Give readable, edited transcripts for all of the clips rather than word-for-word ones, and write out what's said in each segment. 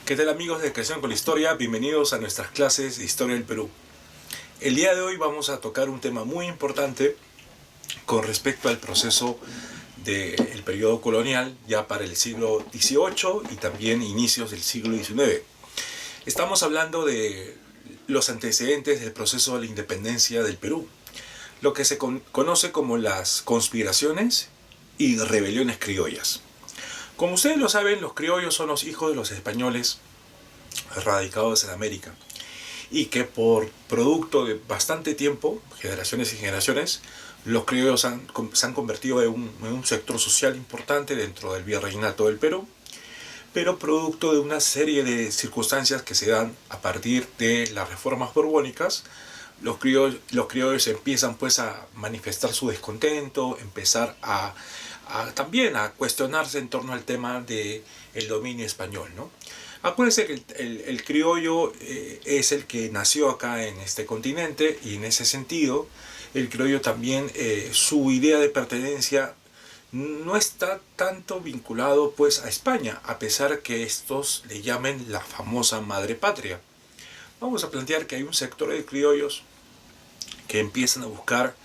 ¿Qué tal amigos de Creación con la Historia? Bienvenidos a nuestras clases de Historia del Perú. El día de hoy vamos a tocar un tema muy importante con respecto al proceso del periodo colonial ya para el siglo XVIII y también inicios del siglo XIX. Estamos hablando de los antecedentes del proceso de la independencia del Perú, lo que se conoce como las conspiraciones y rebeliones criollas. Como ustedes lo saben, los criollos son los hijos de los españoles radicados en América y que por producto de bastante tiempo, generaciones y generaciones, los criollos se han convertido en un sector social importante dentro del virreinato del Perú, pero producto de una serie de circunstancias que se dan a partir de las reformas borbónicas, los criollos empiezan pues a manifestar su descontento, empezar también a cuestionarse en torno al tema del dominio español, ¿no? Acuérdense que el criollo es el que nació acá en este continente y en ese sentido el criollo también, su idea de pertenencia no está tanto vinculado pues a España, a pesar que estos le llamen la famosa madre patria. Vamos a plantear que hay un sector de criollos que empiezan a buscar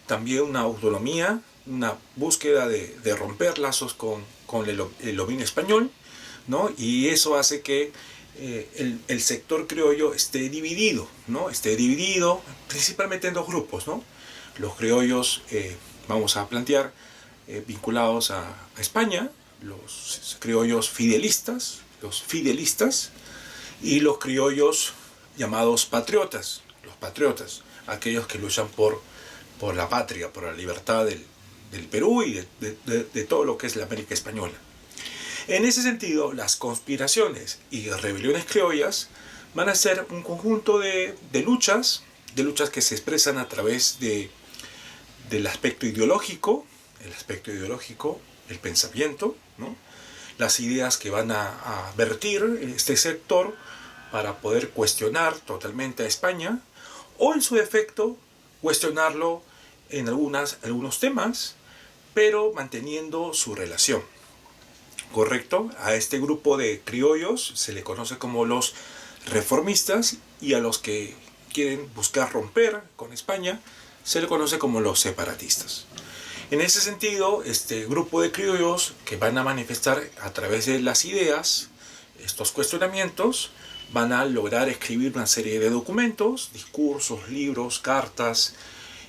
también una autonomía, una búsqueda de romper lazos con el dominio español, ¿no? Y eso hace que el sector criollo esté dividido, ¿no? Esté dividido principalmente en dos grupos, ¿no? Los criollos, vamos a plantear, vinculados a España, los criollos fidelistas, y los criollos llamados patriotas, los patriotas, aquellos que luchan por la patria, por la libertad del Perú y de todo lo que es la América española. En ese sentido, las conspiraciones y rebeliones criollas van a ser un conjunto de luchas que se expresan a través del aspecto ideológico, el pensamiento, ¿no? Las ideas que van a vertir este sector para poder cuestionar totalmente a España, o en su defecto cuestionarlo en algunos temas, pero manteniendo su relación. ¿Correcto? A este grupo de criollos se le conoce como los reformistas, y a los que quieren buscar romper con España se le conoce como los separatistas. En ese sentido, este grupo de criollos que van a manifestar a través de las ideas estos cuestionamientos, van a lograr escribir una serie de documentos, discursos, libros, cartas,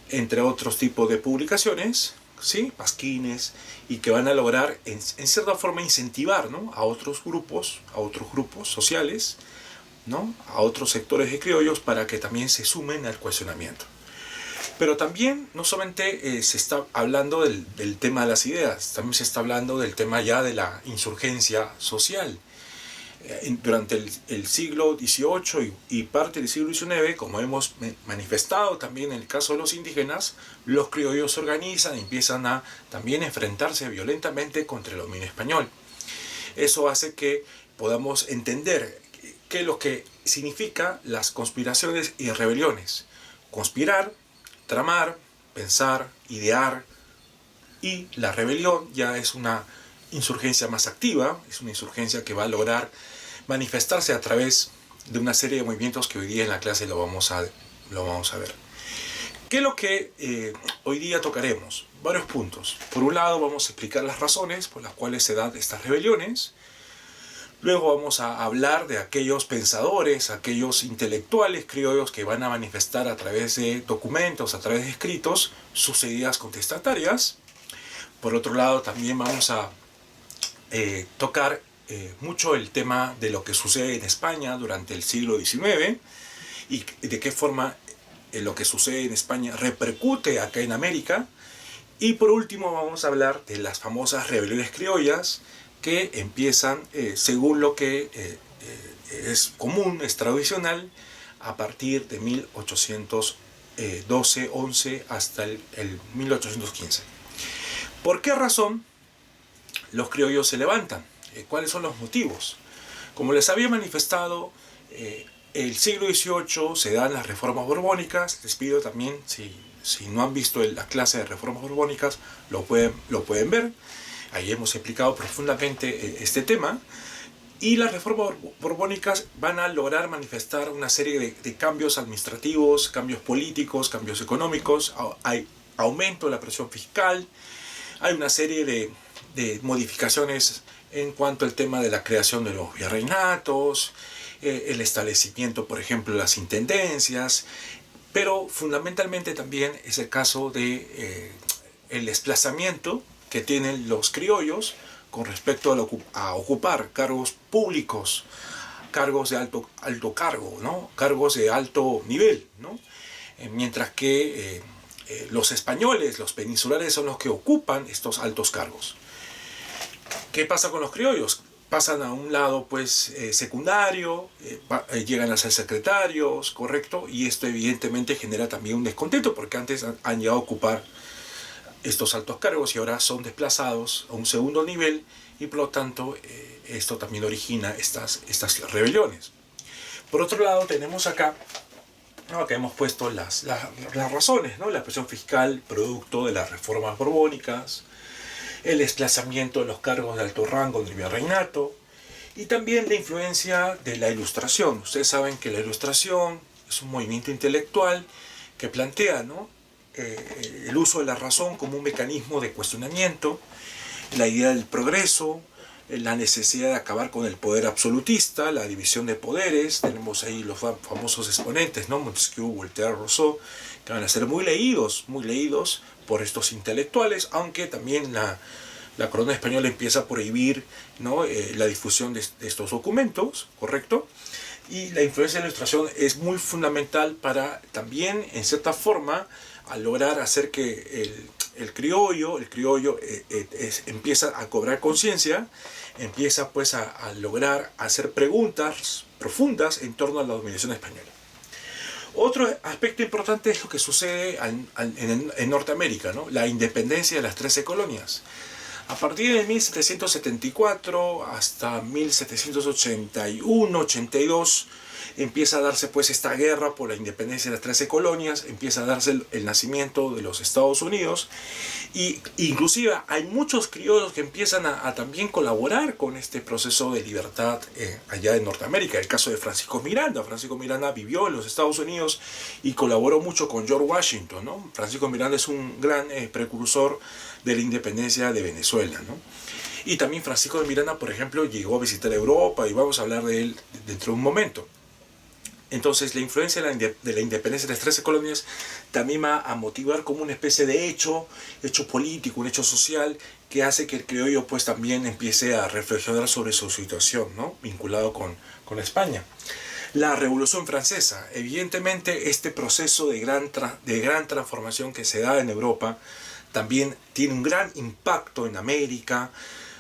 entre otros tipos de publicaciones, ¿sí? Pasquines, y que van a lograr en cierta forma incentivar, ¿no? a otros grupos sociales, ¿no? A otros sectores de criollos para que también se sumen al cuestionamiento. Pero también no solamente se está hablando del tema de las ideas, también se está hablando del tema ya de la insurgencia social. Durante el siglo XVIII y parte del siglo XIX, como hemos manifestado también en el caso de los indígenas, los criollos se organizan y empiezan a también enfrentarse violentamente contra el dominio español. Eso hace que podamos entender qué es lo que significa las conspiraciones y rebeliones. Conspirar, tramar, pensar, idear, y la rebelión ya es una insurgencia más activa, es una insurgencia que va a lograr manifestarse a través de una serie de movimientos que hoy día en la clase lo vamos a ver. ¿Qué es lo que hoy día tocaremos? Varios puntos. Por un lado vamos a explicar las razones por las cuales se dan estas rebeliones. Luego vamos a hablar de aquellos pensadores, aquellos intelectuales criollos que van a manifestar a través de documentos, a través de escritos, sus ideas contestatarias. Por otro lado, también vamos a tocar mucho el tema de lo que sucede en España durante el siglo XIX y de qué forma lo que sucede en España repercute acá en América. Y por último vamos a hablar de las famosas rebeliones criollas que empiezan, según lo que es común, es tradicional, a partir de 1812-11 hasta el 1815. ¿Por qué razón los criollos se levantan? ¿Cuáles son los motivos? Como les había manifestado, el siglo XVIII se dan las reformas borbónicas. Les pido también, si no han visto la clase de reformas borbónicas, lo pueden ver. Ahí hemos explicado profundamente este tema. Y las reformas borbónicas van a lograr manifestar una serie de cambios administrativos, cambios políticos, cambios económicos. Hay aumento de la presión fiscal. Hay una serie de modificaciones en cuanto al tema de la creación de los virreinatos, el establecimiento, por ejemplo, de las intendencias, pero fundamentalmente también es el caso de el desplazamiento que tienen los criollos con respecto a ocupar cargos públicos, cargos de alto cargo, ¿no? Cargos de alto nivel, ¿no? Mientras que los españoles, los peninsulares, son los que ocupan estos altos cargos. ¿Qué pasa con los criollos? Pasan a un lado, pues, secundario, llegan a ser secretarios, ¿correcto? Y esto evidentemente genera también un descontento, porque antes han llegado a ocupar estos altos cargos y ahora son desplazados a un segundo nivel, y por lo tanto esto también origina estas rebeliones. Por otro lado, tenemos acá, ¿no?, que hemos puesto las razones, ¿no? La presión fiscal producto de las reformas borbónicas, el desplazamiento de los cargos de alto rango del virreinato y también la influencia de la Ilustración. Ustedes saben que la Ilustración es un movimiento intelectual que plantea, ¿no?, el uso de la razón como un mecanismo de cuestionamiento, la idea del progreso, la necesidad de acabar con el poder absolutista, la división de poderes. Tenemos ahí los famosos exponentes, ¿no?, Montesquieu, Voltaire, Rousseau, que van a ser muy leídos por estos intelectuales, aunque también la corona española empieza a prohibir, ¿no?, la difusión de estos documentos, ¿correcto? Y la influencia de la Ilustración es muy fundamental para también, en cierta forma, a lograr hacer que el criollo empieza a cobrar conciencia, empieza pues a lograr hacer preguntas profundas en torno a la dominación española. Otro aspecto importante es lo que sucede en Norteamérica, ¿no?, la independencia de las 13 colonias. A partir de 1774 hasta 1781-82 empieza a darse pues esta guerra por la independencia de las 13 colonias, empieza a darse el nacimiento de los Estados Unidos, y inclusive hay muchos criollos que empiezan a también colaborar con este proceso de libertad allá en Norteamérica. El caso de Francisco Miranda. Francisco Miranda vivió en los Estados Unidos y colaboró mucho con George Washington, ¿no? Francisco Miranda es un gran precursor de la independencia de Venezuela, ¿no? Y también Francisco de Miranda, por ejemplo, llegó a visitar Europa, y vamos a hablar de él dentro de un momento. Entonces, la influencia de la independencia de las 13 colonias también va a motivar como una especie de hecho político, un hecho social, que hace que el criollo pues también empiece a reflexionar sobre su situación, ¿no?, vinculado con España. La Revolución Francesa. Evidentemente, este proceso de gran transformación que se da en Europa también tiene un gran impacto en América.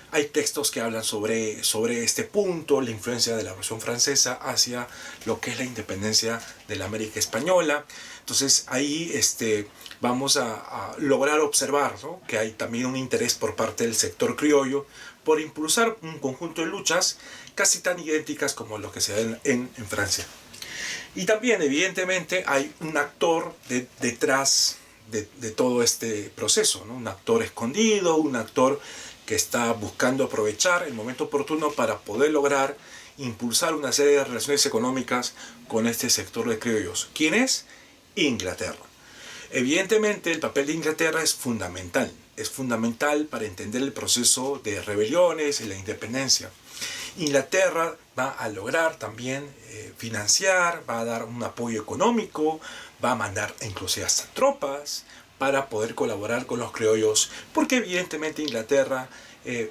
Hay textos que hablan sobre este punto, la influencia de la Revolución Francesa hacia lo que es la independencia de la América Española. Entonces ahí vamos a lograr observar, ¿no?, que hay también un interés por parte del sector criollo por impulsar un conjunto de luchas casi tan idénticas como los que se dan en Francia. Y también, evidentemente, hay un actor detrás de todo este proceso, ¿no?, un actor escondido, un actor que está buscando aprovechar el momento oportuno para poder lograr impulsar una serie de relaciones económicas con este sector de criollos. ¿Quién es? Inglaterra. Evidentemente, el papel de Inglaterra es fundamental para entender el proceso de rebeliones y la independencia. Inglaterra va a lograr también financiar, va a dar un apoyo económico, va a mandar inclusive hasta tropas para poder colaborar con los criollos, porque evidentemente Inglaterra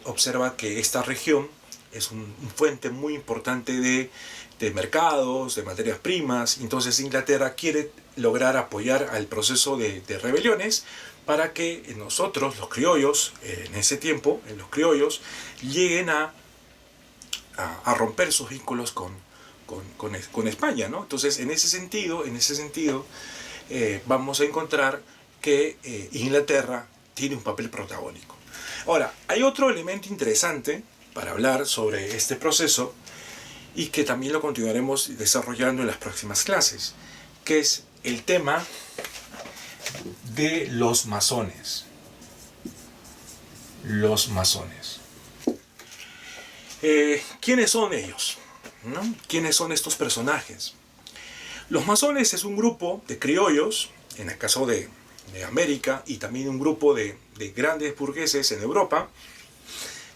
observa que esta región es una fuente muy importante de mercados, de materias primas. Entonces Inglaterra quiere lograr apoyar al proceso de rebeliones, para que nosotros, los criollos, en ese tiempo, los criollos, lleguen a romper sus vínculos con España, ¿no? Entonces, en ese sentido, vamos a encontrar que Inglaterra tiene un papel protagónico. Ahora, hay otro elemento interesante para hablar sobre este proceso y que también lo continuaremos desarrollando en las próximas clases, que es el tema de los masones. Los masones. ¿Quiénes son ellos? ¿No? ¿Quiénes son estos personajes? Los masones es un grupo de criollos, en el caso de América, y también un grupo de grandes burgueses en Europa,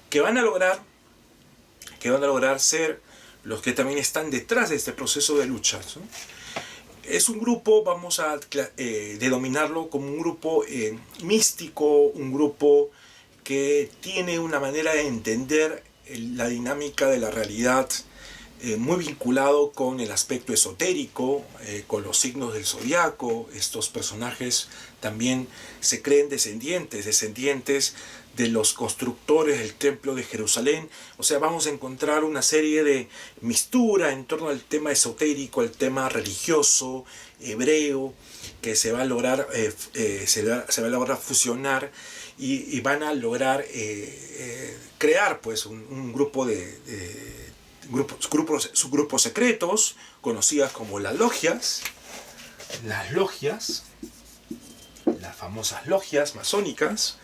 que van a lograr ser los que también están detrás de este proceso de lucha, ¿no? Es un grupo, vamos a denominarlo como un grupo místico, un grupo que tiene una manera de entender la dinámica de la realidad muy vinculado con el aspecto esotérico, con los signos del zodiaco. Estos personajes también se creen descendientes de los constructores del templo de Jerusalén. O sea, vamos a encontrar una serie de mistura en torno al tema esotérico, al tema religioso, hebreo, que se va a lograr, fusionar y van a lograr crear pues un grupo subgrupos secretos, conocidas como las logias, las famosas logias masónicas,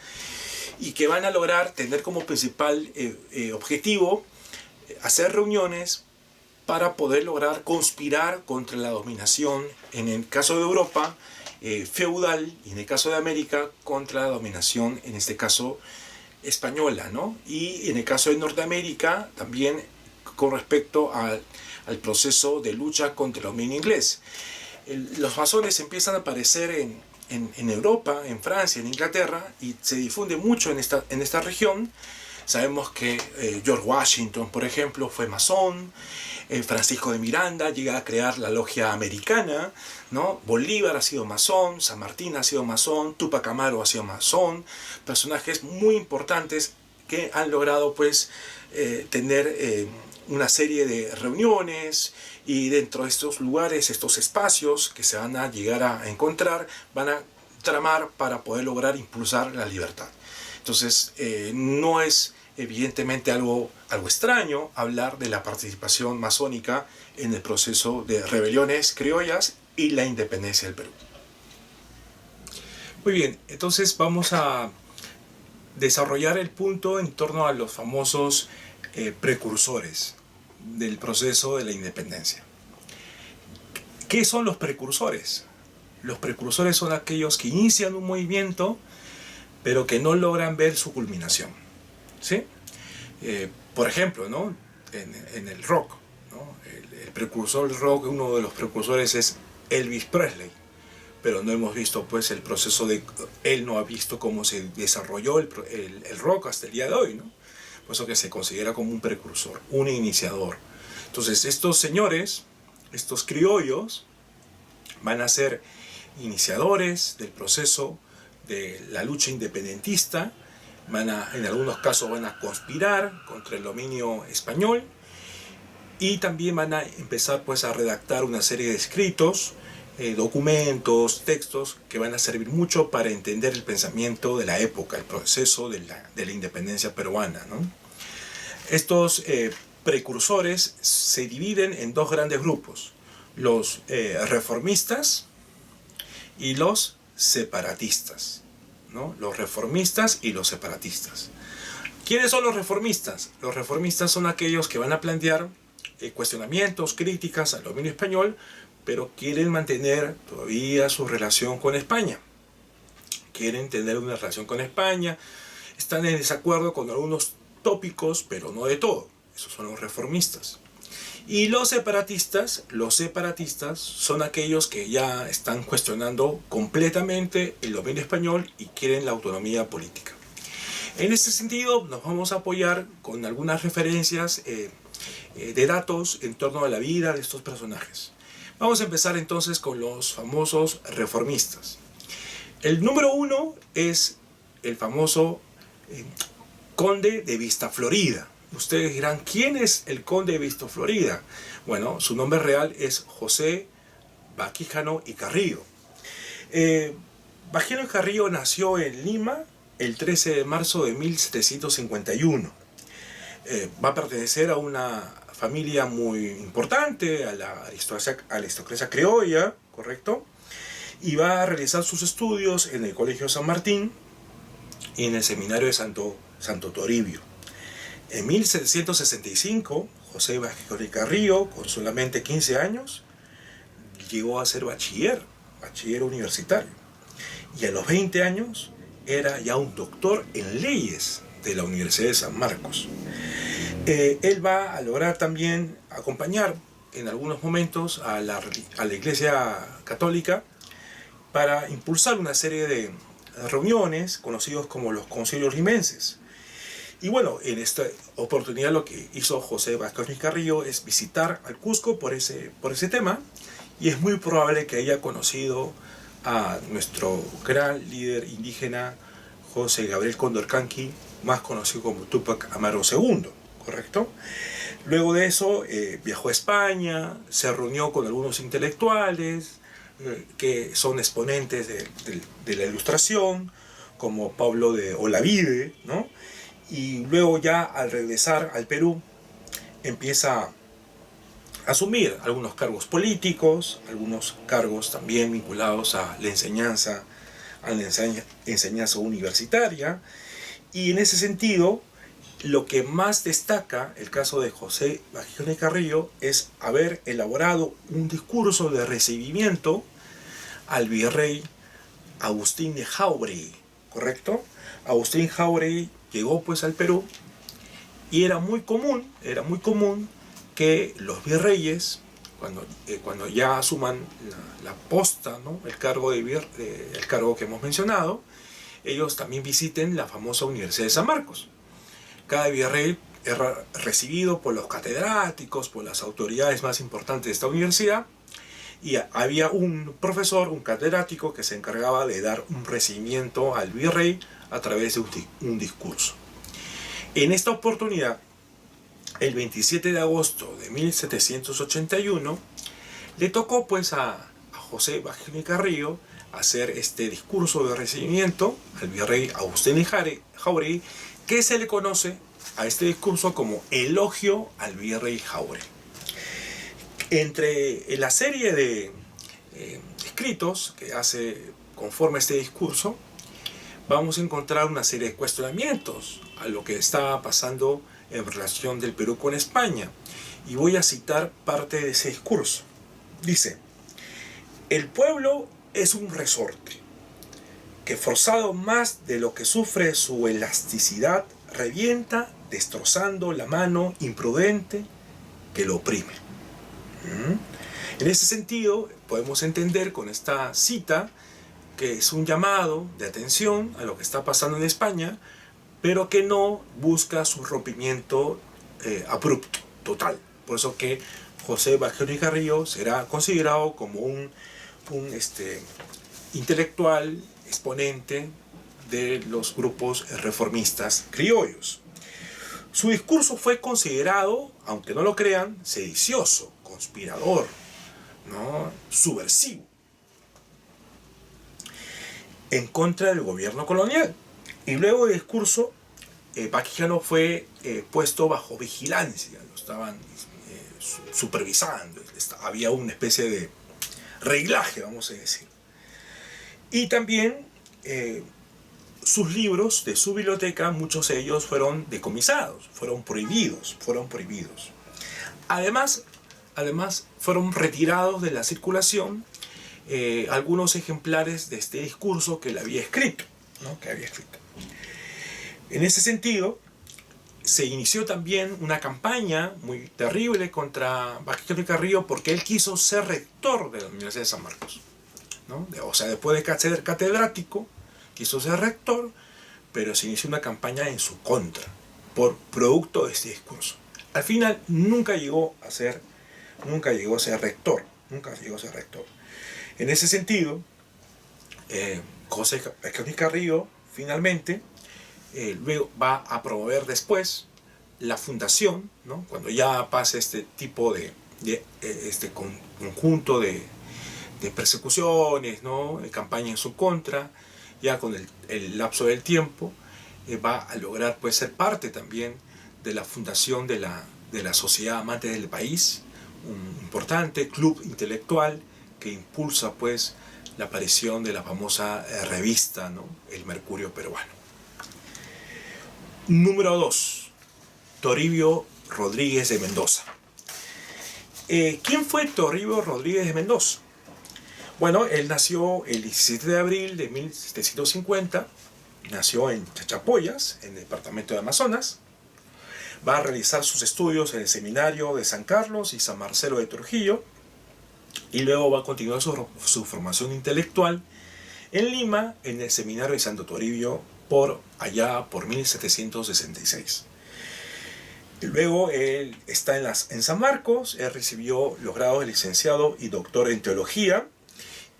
y que van a lograr tener como principal objetivo hacer reuniones para poder lograr conspirar contra la dominación, en el caso de Europa, feudal, y en el caso de América, contra la dominación, en este caso, española, ¿no? Y en el caso de Norteamérica, también con respecto al proceso de lucha contra el dominio inglés. Los masones empiezan a aparecer en Europa, en Francia, en Inglaterra, y se difunde mucho en esta región. Sabemos que George Washington, por ejemplo, fue masón. Francisco de Miranda llega a crear la logia americana, ¿no? Bolívar ha sido masón, San Martín ha sido masón, Túpac Amaru ha sido masón. Personajes muy importantes que han logrado pues tener una serie de reuniones, y dentro de estos lugares, estos espacios que se van a llegar a encontrar, van a tramar para poder lograr impulsar la libertad. Entonces, no es evidentemente algo extraño hablar de la participación masónica en el proceso de rebeliones criollas y la independencia del Perú. Muy bien, entonces vamos a desarrollar el punto en torno a los famosos precursores del proceso de la independencia. ¿Qué son los precursores? Los precursores son aquellos que inician un movimiento pero que no logran ver su culminación, ¿sí? Por ejemplo, ¿no? en el rock, ¿no? El precursor del rock, uno de los precursores es Elvis Presley, pero no hemos visto pues el proceso él no ha visto cómo se desarrolló el rock hasta el día de hoy, ¿no? Por eso que se considera como un precursor, un iniciador. Entonces estos señores, estos criollos, van a ser iniciadores del proceso de la lucha independentista. En algunos casos van a conspirar contra el dominio español, y también van a empezar pues a redactar una serie de escritos, documentos, textos que van a servir mucho para entender el pensamiento de la época, el proceso de la independencia peruana, ¿no? Estos precursores se dividen en dos grandes grupos: los reformistas y los separatistas, ¿no? Los reformistas y los separatistas. ¿Quiénes son los reformistas? Los reformistas son aquellos que van a plantear cuestionamientos, críticas al dominio español, pero quieren mantener todavía su relación con España. Quieren tener una relación con España, están en desacuerdo con algunos tópicos, pero no de todo. Esos son los reformistas. Y los separatistas son aquellos que ya están cuestionando completamente el dominio español y quieren la autonomía política. En este sentido, nos vamos a apoyar con algunas referencias de datos en torno a la vida de estos personajes. Vamos a empezar entonces con los famosos reformistas. El número 1 es el famoso conde de Vista Florida. Ustedes dirán, ¿quién es el conde de Vista Florida? Bueno, su nombre real es José Vaquijano y Carrillo. Vaquijano y Carrillo nació en Lima el 13 de marzo de 1751. Va a pertenecer a una familia muy importante, a la aristocracia criolla, ¿correcto? Y va a realizar sus estudios en el Colegio San Martín y en el Seminario de Santo Toribio. En 1765, José Vaquijano y Carrillo, con solamente 15 años, llegó a ser bachiller universitario. Y a los 20 años era ya un doctor en leyes de la Universidad de San Marcos. Él va a lograr también acompañar en algunos momentos a la Iglesia Católica para impulsar una serie de reuniones conocidos como los concilios limenses. Y bueno, en esta oportunidad lo que hizo José Vaquijano y Carrillo es visitar al Cusco por ese tema, y es muy probable que haya conocido a nuestro gran líder indígena José Gabriel Condorcanqui, más conocido como Túpac Amaru II, ¿correcto? Luego de eso viajó a España, se reunió con algunos intelectuales que son exponentes de la Ilustración, como Pablo de Olavide, ¿no? Y luego ya al regresar al Perú empieza a asumir algunos cargos políticos, algunos cargos también vinculados a la enseñanza universitaria. Y en ese sentido, lo que más destaca el caso de José Vaquijano y Carrillo es haber elaborado un discurso de recibimiento al virrey Agustín de Jáuregui, ¿correcto? Agustín Jáuregui llegó pues al Perú y era muy común que los virreyes, cuando ya asuman la posta, ¿no? el cargo que hemos mencionado, ellos también visiten la famosa Universidad de San Marcos. Cada virrey era recibido por los catedráticos, por las autoridades más importantes de esta universidad, y había un profesor, un catedrático, que se encargaba de dar un recibimiento al virrey a través de un discurso. En esta oportunidad, el 27 de agosto de 1781, le tocó pues a José Vaquijano y Carrillo hacer este discurso de recibimiento al virrey Agustín Jáuregui, que se le conoce a este discurso como elogio al virrey Jáuregui. Entre la serie de escritos que hace conforme a este discurso, vamos a encontrar una serie de cuestionamientos a lo que estaba pasando en relación del Perú con España. Y voy a citar parte de ese discurso. Dice: el pueblo es un resorte que, forzado más de lo que sufre su elasticidad, revienta destrozando la mano imprudente que lo oprime. En ese sentido, podemos entender con esta cita que es un llamado de atención a lo que está pasando en España, pero que no busca su rompimiento abrupto, total. Por eso que José Vaquijano y Carrillo será considerado como un intelectual exponente de los grupos reformistas criollos. Su discurso fue considerado, aunque no lo crean, sedicioso, conspirador, ¿no? Subversivo, en contra del gobierno colonial. Y luego del discurso, Vaquijano fue puesto bajo vigilancia, lo estaban supervisando, había una especie de reglaje, vamos a decir. Y también sus libros de su biblioteca, muchos de ellos fueron decomisados, fueron prohibidos. Además, fueron retirados de la circulación algunos ejemplares de este discurso que él había escrito, ¿no? En ese sentido, se inició también una campaña muy terrible contra Vaquijano y Carrillo porque él quiso ser rector de la Universidad de San Marcos, ¿no? O sea, después de ser catedrático, quiso ser rector, pero se inició una campaña en su contra, por producto de este discurso. Al final, nunca llegó a ser rector. En ese sentido, José Pascual Carrillo finalmente luego va a promover después la fundación, ¿no? Cuando ya pasa este tipo este conjunto de persecuciones, ¿no? De campaña en su contra, ya con el lapso del tiempo, va a lograr pues ser parte también de la fundación de la Sociedad Amantes del País, un importante club intelectual que impulsa pues la aparición de la famosa revista, ¿no? El Mercurio Peruano. Número 2. Toribio Rodríguez de Mendoza. ¿Quién fue Toribio Rodríguez de Mendoza? Bueno, él nació el 17 de abril de 1750, nació en Chachapoyas, en el departamento de Amazonas. Va a realizar sus estudios en el seminario de San Carlos y San Marcelo de Trujillo, y luego va a continuar su formación intelectual en Lima, en el seminario de Santo Toribio, por 1766. Luego él está en San Marcos, él recibió los grados de licenciado y doctor en teología,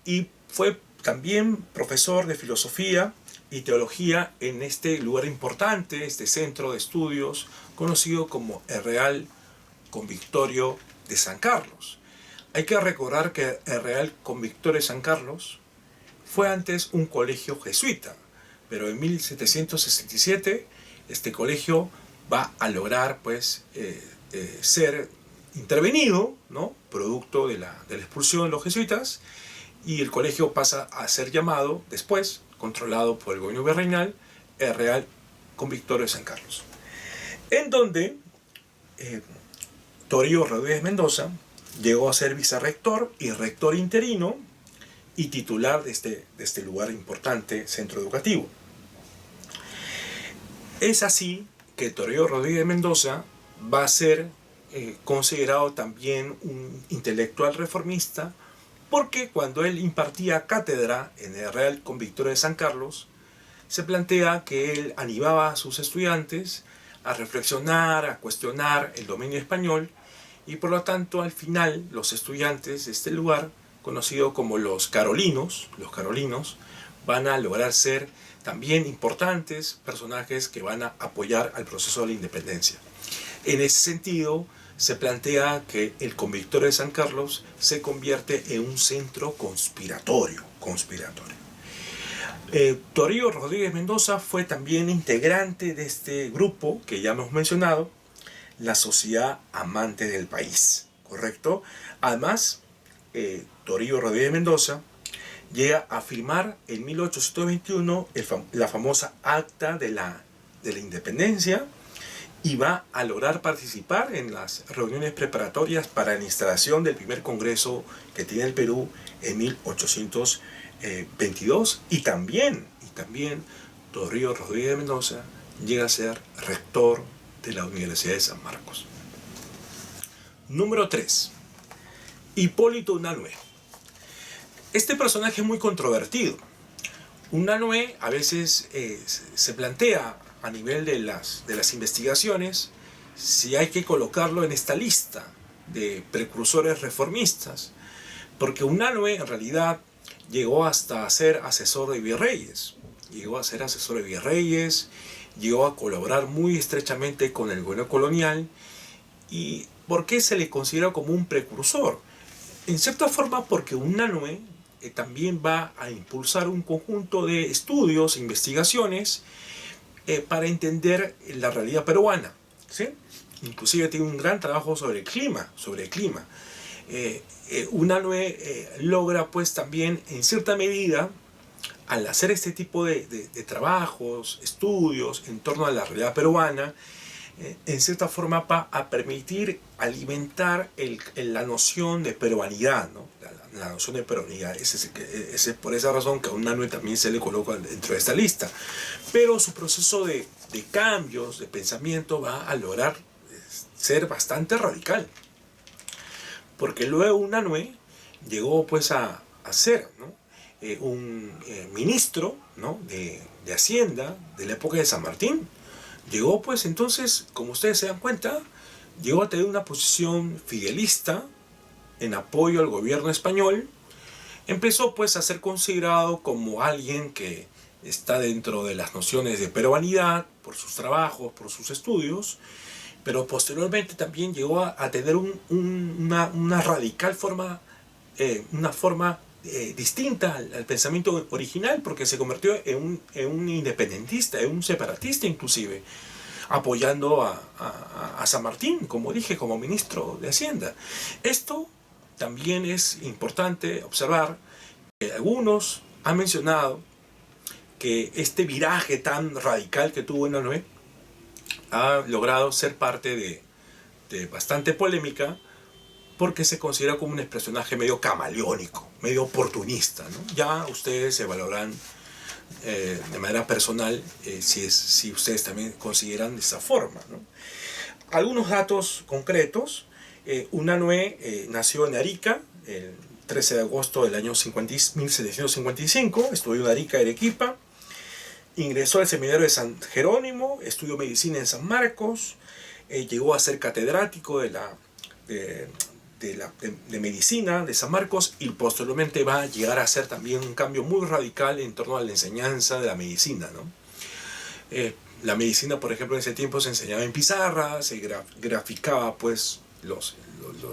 y fue también profesor de filosofía y teología en este lugar importante, este centro de estudios, conocido como el Real Convictorio de San Carlos. Hay que recordar que el Real Convictorio de San Carlos fue antes un colegio jesuita, pero en 1767 este colegio va a lograr pues ser intervenido, ¿no? Producto de la expulsión de los jesuitas, y el colegio pasa a ser llamado después, controlado por el gobierno virreinal, el Real Convictorio de San Carlos, en donde Toribio Rodríguez Mendoza llegó a ser vicerrector y rector interino y titular de este lugar importante, centro educativo. Es así que Toribio Rodríguez Mendoza va a ser considerado también un intelectual reformista, porque cuando él impartía cátedra en el Real Convictorio de San Carlos, se plantea que él animaba a sus estudiantes a reflexionar, a cuestionar el dominio español, y por lo tanto al final los estudiantes de este lugar, conocido como los carolinos, van a lograr ser también importantes personajes que van a apoyar al proceso de la independencia. En ese sentido, se plantea que el Convictorio de San Carlos se convierte en un centro conspiratorio. Toribio Rodríguez Mendoza fue también integrante de este grupo que ya hemos mencionado, la Sociedad Amantes del País, ¿correcto? Además, Toribio Rodríguez Mendoza llega a firmar en 1821 la famosa Acta de la Independencia, y va a lograr participar en las reuniones preparatorias para la instalación del primer congreso que tiene el Perú en 1822, y también Toribio Rodríguez de Mendoza llega a ser rector de la Universidad de San Marcos. Número 3. Hipólito Unanue. Este personaje es muy controvertido. Unanue a veces se plantea a nivel de las investigaciones si hay que colocarlo en esta lista de precursores reformistas, porque Unanue en realidad llegó hasta ser asesor de virreyes, llegó a colaborar muy estrechamente con el gobierno colonial. ¿Y por qué se le considera como un precursor? En cierta forma porque Unanue también va a impulsar un conjunto de estudios e investigaciones para entender la realidad peruana, ¿sí? Inclusive tiene un gran trabajo sobre el clima. Unanue logra pues también en cierta medida, al hacer este tipo de trabajos, estudios en torno a la realidad peruana, en cierta forma va a permitir alimentar la noción de peruanidad, ¿no? La noción de peruanidad. Es por esa razón que a Unanue también se le coloca dentro de esta lista. Pero su proceso de cambios, de pensamiento, va a lograr ser bastante radical. Porque luego Unanue llegó pues a ser, ¿no? Un ministro, ¿no? de Hacienda de la época de San Martín. Llegó pues entonces, como ustedes se dan cuenta, llegó a tener una posición fidelista en apoyo al gobierno español, empezó pues a ser considerado como alguien que está dentro de las nociones de peruanidad por sus trabajos, por sus estudios, pero posteriormente también llegó a tener una radical forma, una forma distinta al pensamiento original, porque se convirtió en un independentista, en un separatista inclusive, apoyando a San Martín, como dije, como ministro de Hacienda. Esto también es importante observar que algunos han mencionado que este viraje tan radical que tuvo en la Unanue ha logrado ser parte de bastante polémica, porque se considera como un personaje medio camaleónico, medio oportunista, ¿no? Ya ustedes evaluarán de manera personal si ustedes también consideran de esa forma, ¿no? Algunos datos concretos. Unanue nació en Arica el 13 de agosto del año 1755, estudió en Arica, Arequipa, ingresó al seminario de San Jerónimo, estudió medicina en San Marcos, llegó a ser catedrático de medicina de San Marcos, y posteriormente va a llegar a hacer también un cambio muy radical en torno a la enseñanza de la medicina, ¿no? La medicina, por ejemplo, en ese tiempo se enseñaba en pizarra, se graficaba pues los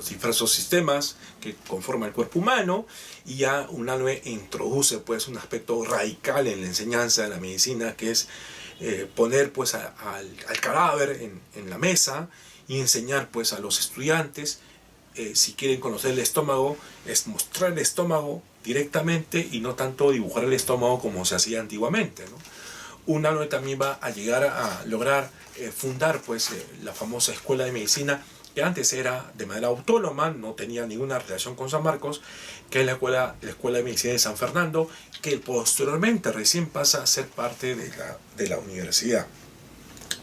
diversos sistemas que conforman el cuerpo humano, y ya Unanue introduce pues un aspecto radical en la enseñanza de la medicina, que es poner pues al cadáver en la mesa y enseñar pues a los estudiantes, si quieren conocer el estómago, es mostrar el estómago directamente y no tanto dibujar el estómago como se hacía antiguamente, ¿no? Unanue también va a llegar a lograr fundar pues la famosa Escuela de Medicina, que antes era de manera autónoma, no tenía ninguna relación con San Marcos, que es la Escuela de Medicina de San Fernando, que posteriormente recién pasa a ser parte de la universidad.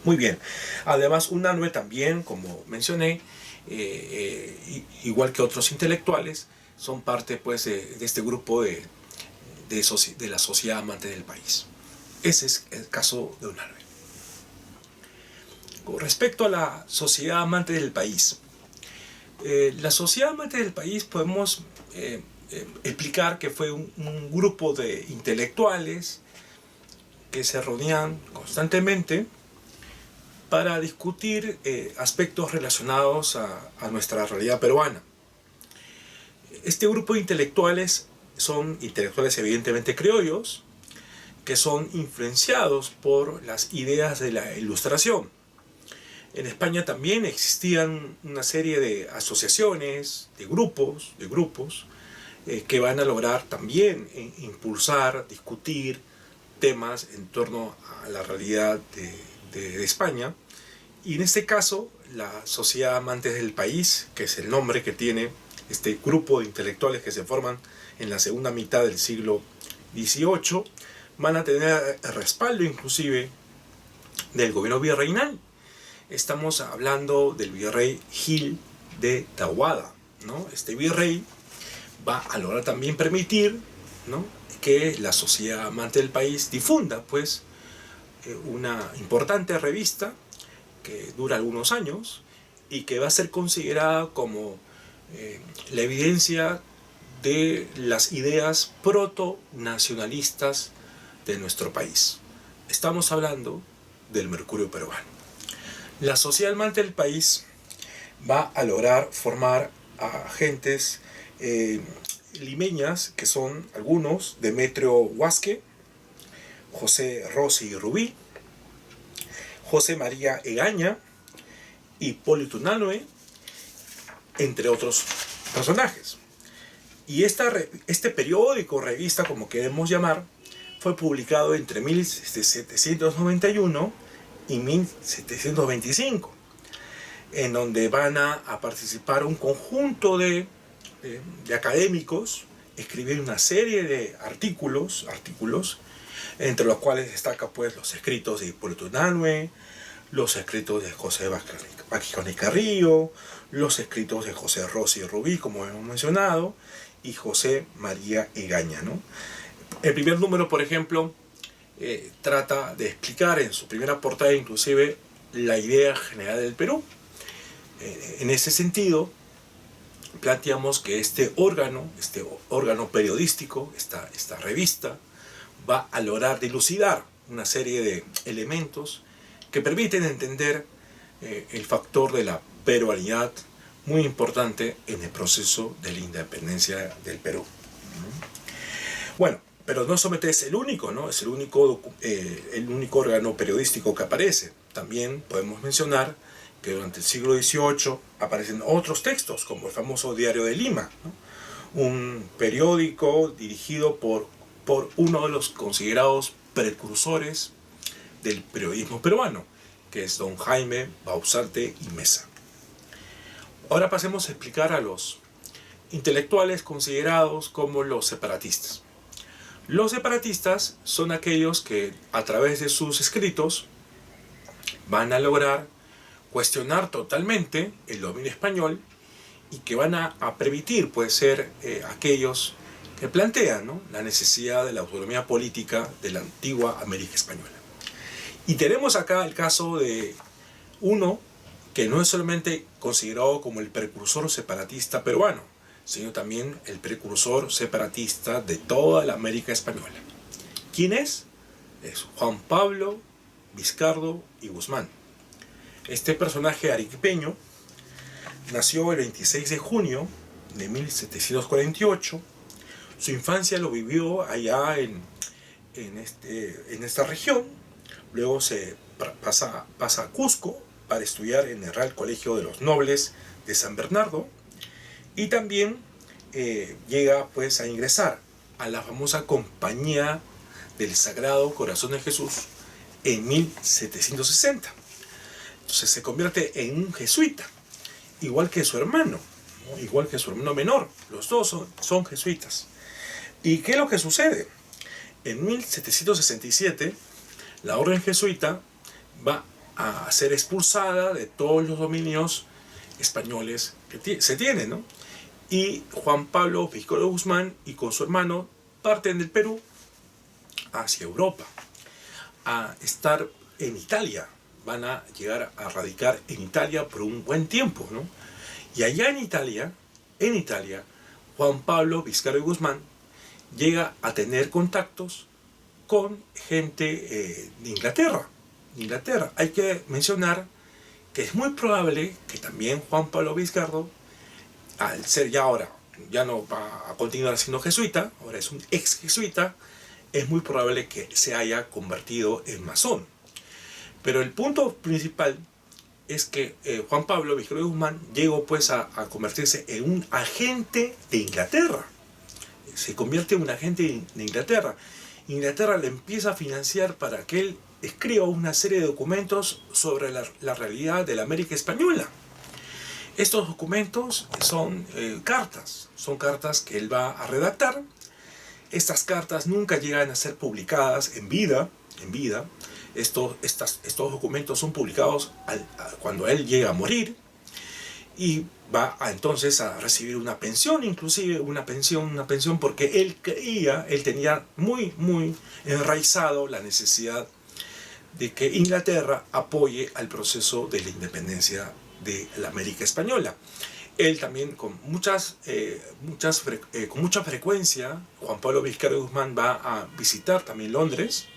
Muy bien. Además, Unanue también, como mencioné, igual que otros intelectuales, son parte pues de este grupo de la sociedad amante del país. Ese es el caso de Unanue. Con respecto a la sociedad amante del país, la sociedad amante del país podemos explicar que fue un grupo de intelectuales que se reunían constantemente para discutir aspectos relacionados a nuestra realidad peruana. Este grupo de intelectuales son intelectuales evidentemente criollos, que son influenciados por las ideas de la Ilustración. En España también existían una serie de asociaciones, de grupos que van a lograr también impulsar, discutir temas en torno a la realidad de España. Y en este caso, la Sociedad Amantes del País, que es el nombre que tiene este grupo de intelectuales que se forman en la segunda mitad del siglo XVIII, van a tener el respaldo inclusive del gobierno virreinal. Estamos hablando del virrey Gil de Tahuada, ¿no? Este virrey va a lograr también permitir, ¿no?, que la Sociedad Amante del País difunda pues una importante revista que dura algunos años y que va a ser considerada como la evidencia de las ideas proto-nacionalistas de nuestro país. Estamos hablando del Mercurio peruano. La Sociedad Amante del País va a lograr formar a gentes limeñas, que son algunos: Demetrio Huasque, José Rossi Rubí, José María Egaña, Hipólito Unanue, entre otros personajes. Y este periódico, revista, como queremos llamar, fue publicado entre 1791 y 1725, en donde van a participar un conjunto de académicos, escribir una serie de artículos, entre los cuales destaca pues los escritos de Hipólito Unanue, los escritos de José Vázquez y Carrillo, los escritos de José Rossi Rubí, como hemos mencionado, y José María Egaña, ¿no? El primer número, por ejemplo, trata de explicar en su primera portada inclusive la idea general del Perú. En ese sentido, planteamos que este órgano periodístico, esta revista, va a lograr dilucidar una serie de elementos que permiten entender el factor de la peruanidad, muy importante en el proceso de la independencia del Perú. Bueno, pero no solamente es el único, ¿no? Es el único órgano periodístico que aparece. También podemos mencionar que durante el siglo XVIII aparecen otros textos, como el famoso Diario de Lima, ¿no? Un periódico dirigido por uno de los considerados precursores del periodismo peruano, que es don Jaime Bausarte y Mesa. Ahora pasemos a explicar a los intelectuales considerados como los separatistas. Los separatistas son aquellos que a través de sus escritos van a lograr cuestionar totalmente el dominio español y que van a permitir, puede ser, aquellos que plantean, ¿no?, la necesidad de la autonomía política de la antigua América Española. Y tenemos acá el caso de uno que no es solamente considerado como el precursor separatista peruano, sino también el precursor separatista de toda la América Española. ¿Quién es? Es Juan Pablo Vizcardo y Guzmán. Este personaje arequipeño nació el 26 de junio de 1748. Su infancia lo vivió allá en esta región. Luego se pasa a Cusco para estudiar en el Real Colegio de los Nobles de San Bernardo, y también llega pues a ingresar a la famosa Compañía del Sagrado Corazón de Jesús en 1760. Entonces se convierte en un jesuita, igual que su hermano, ¿no?, igual que su hermano menor. Los dos son jesuitas. ¿Y qué es lo que sucede? En 1767 la orden jesuita va a ser expulsada de todos los dominios españoles que se tienen, ¿no? Y Juan Pablo Vizcardo Guzmán y con su hermano parten del Perú hacia Europa, a estar en Italia. Van a llegar a radicar en Italia por un buen tiempo, ¿no? Y allá en Italia, Juan Pablo Vizcardo Guzmán llega a tener contactos con gente de Inglaterra. Hay que mencionar que es muy probable que también Juan Pablo Vizcardo, al ser ya no va a continuar siendo jesuita, ahora es un ex jesuita, es muy probable que se haya convertido en masón. Pero el punto principal es que Juan Pablo Vizcardo Guzmán llegó pues a convertirse en un agente de Inglaterra. Se convierte en un agente de Inglaterra. Inglaterra le empieza a financiar para que él escriba una serie de documentos sobre la realidad de la América Española. Estos documentos son cartas que él va a redactar. Estas cartas nunca llegan a ser publicadas en vida. Estos documentos son publicados cuando él llega a morir, y va entonces a recibir una pensión, inclusive una pensión porque él tenía muy enraizado la necesidad de que Inglaterra apoye al proceso de la independencia de la América Española. Él también con mucha frecuencia, Juan Pablo Vizcardo Guzmán va a visitar también Londres,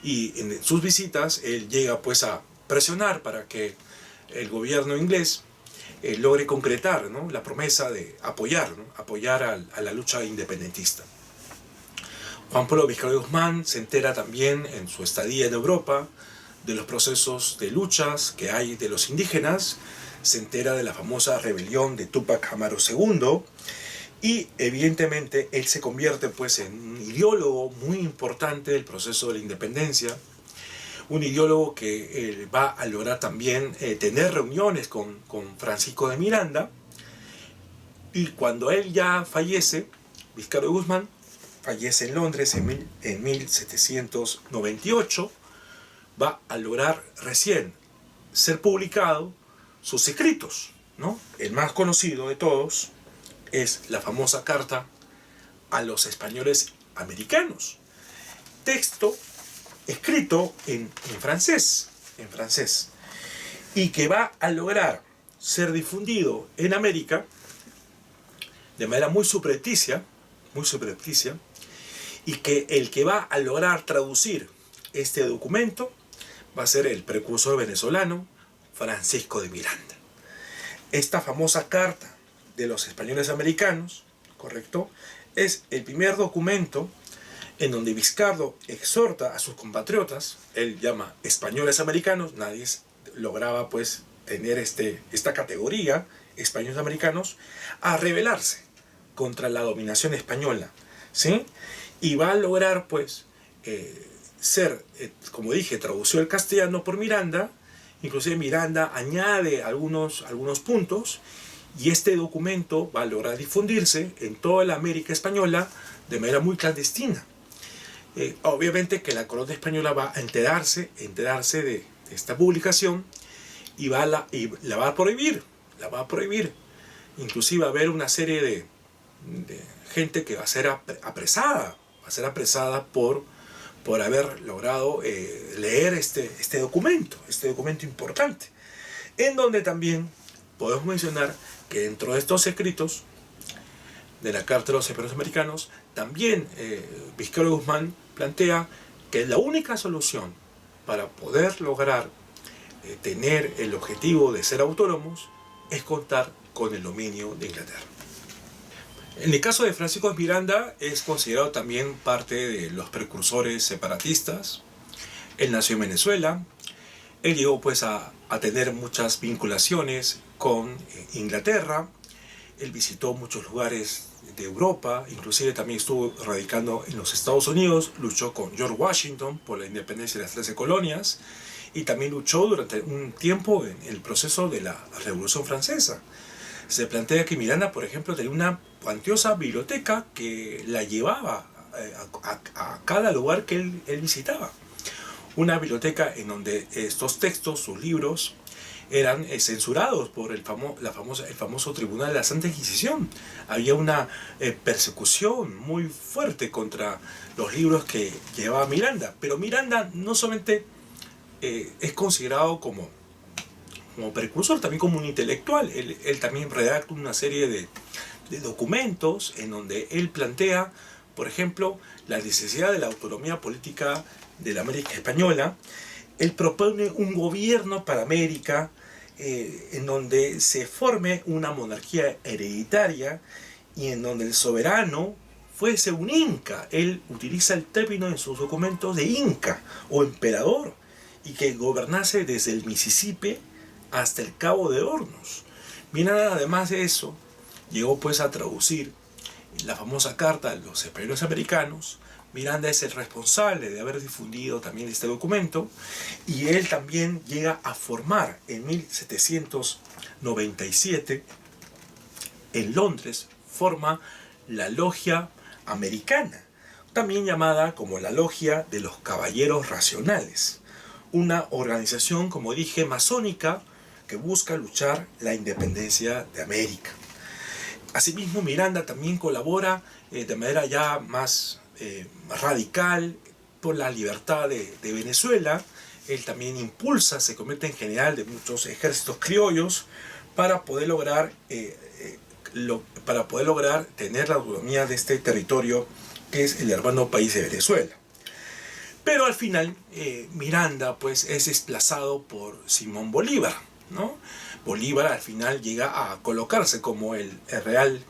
y en sus visitas él llega pues a presionar para que el gobierno inglés logre concretar, ¿no?, la promesa de apoyar a la lucha independentista. Juan Pablo Vizcardo Guzmán se entera también en su estadía en Europa de los procesos de luchas que hay de los indígenas, se entera de la famosa rebelión de Túpac Amaru II, y evidentemente él se convierte pues en un ideólogo muy importante del proceso de la independencia, un ideólogo que va a lograr también tener reuniones con Francisco de Miranda. Y cuando él ya fallece, Vizcardo Guzmán fallece en Londres en 1798, va a lograr recién ser publicado sus escritos, ¿no? El más conocido de todos es la famosa carta a los españoles americanos, texto escrito en francés, y que va a lograr ser difundido en América de manera muy subrepticia, y que el que va a lograr traducir este documento va a ser el precursor venezolano Francisco de Miranda. Esta famosa carta de los españoles americanos, ¿correcto?, es el primer documento en donde Vizcardo exhorta a sus compatriotas, él llama españoles americanos, nadie lograba pues tener esta categoría, españoles americanos, a rebelarse contra la dominación española, ¿sí? Y va a lograr pues como dije, traducido al castellano por Miranda, inclusive Miranda añade algunos puntos, y este documento va a lograr difundirse en toda la América española de manera muy clandestina. Obviamente que la corona española va a enterarse de esta publicación y la va a prohibir. Inclusive va a haber una serie de gente que va a ser apresada por haber logrado leer este documento importante, en donde también podemos mencionar que dentro de estos escritos de la Carta de los Españoles Americanos, también Vizcarra Guzmán plantea que la única solución para poder lograr tener el objetivo de ser autónomos es contar con el dominio de Inglaterra. En el caso de Francisco de Miranda, es considerado también parte de los precursores separatistas. Él nació en Venezuela. Él llegó pues a tener muchas vinculaciones con Inglaterra. Él visitó muchos lugares de Europa, inclusive también estuvo radicando en los Estados Unidos, luchó con George Washington por la independencia de las 13 colonias, y también luchó durante un tiempo en el proceso de la Revolución Francesa. Se plantea que Miranda, por ejemplo, tenía una cuantiosa biblioteca que la llevaba a cada lugar que él visitaba. Una biblioteca en donde estos textos, sus libros, eran censurados por el famoso Tribunal de la Santa Inquisición. Había una persecución muy fuerte contra los libros que llevaba Miranda. Pero Miranda no solamente es considerado como precursor, también como un intelectual. Él también redacta una serie de documentos en donde él plantea, por ejemplo, la necesidad de la autonomía política de la América española. Él propone un gobierno para América en donde se forme una monarquía hereditaria y en donde el soberano fuese un inca. Él utiliza el término en sus documentos de inca o emperador, y que gobernase desde el Mississippi hasta el Cabo de Hornos. Miranda, además de eso, llegó pues a traducir la famosa Carta de los Españoles Americanos. Miranda es el responsable de haber difundido también este documento, y él también llega a formar en 1797 en Londres, forma la Logia Americana, también llamada como la Logia de los Caballeros Racionales, una organización, como dije, masónica que busca luchar la independencia de América. Asimismo, Miranda también colabora de manera ya más radical por la libertad de Venezuela. Él también impulsa, se convierte en general de muchos ejércitos criollos para poder lograr tener la autonomía de este territorio que es el hermano país de Venezuela. Pero al final Miranda pues es desplazado por Simón Bolívar, ¿no? Bolívar al final llega a colocarse como el real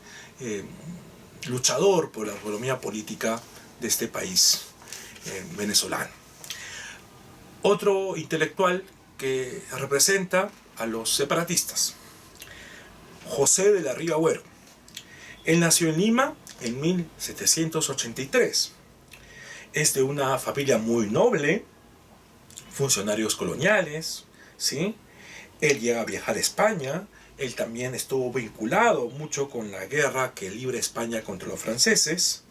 luchador por la autonomía política de este país venezolano. Otro intelectual que representa a los separatistas, José de la Riva Agüero. Él nació en Lima en 1783. Es de una familia muy noble, funcionarios coloniales, ¿sí? Él llega a viajar a España. Él también estuvo vinculado mucho con la guerra que libra España contra los franceses.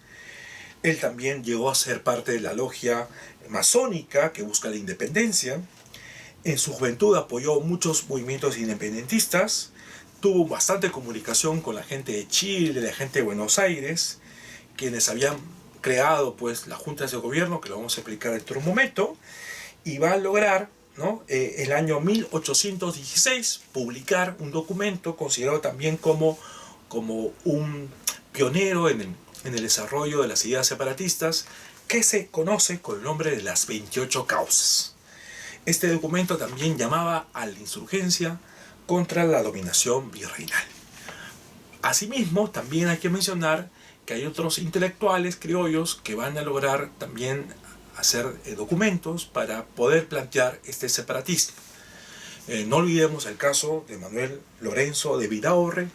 Él también llegó a ser parte de la logia masónica que busca la independencia. En su juventud apoyó muchos movimientos independentistas. Tuvo bastante comunicación con la gente de Chile, la gente de Buenos Aires, quienes habían creado pues las juntas de gobierno, que lo vamos a explicar dentro de un momento, y va a lograr, ¿no?, el año 1816 publicar un documento considerado también como un pionero en el desarrollo de las ideas separatistas, que se conoce con el nombre de las 28 causas. Este documento también llamaba a la insurgencia contra la dominación virreinal. Asimismo, también hay que mencionar que hay otros intelectuales criollos que van a lograr también hacer documentos para poder plantear este separatismo. No olvidemos el caso de Manuel Lorenzo de Vidaurre,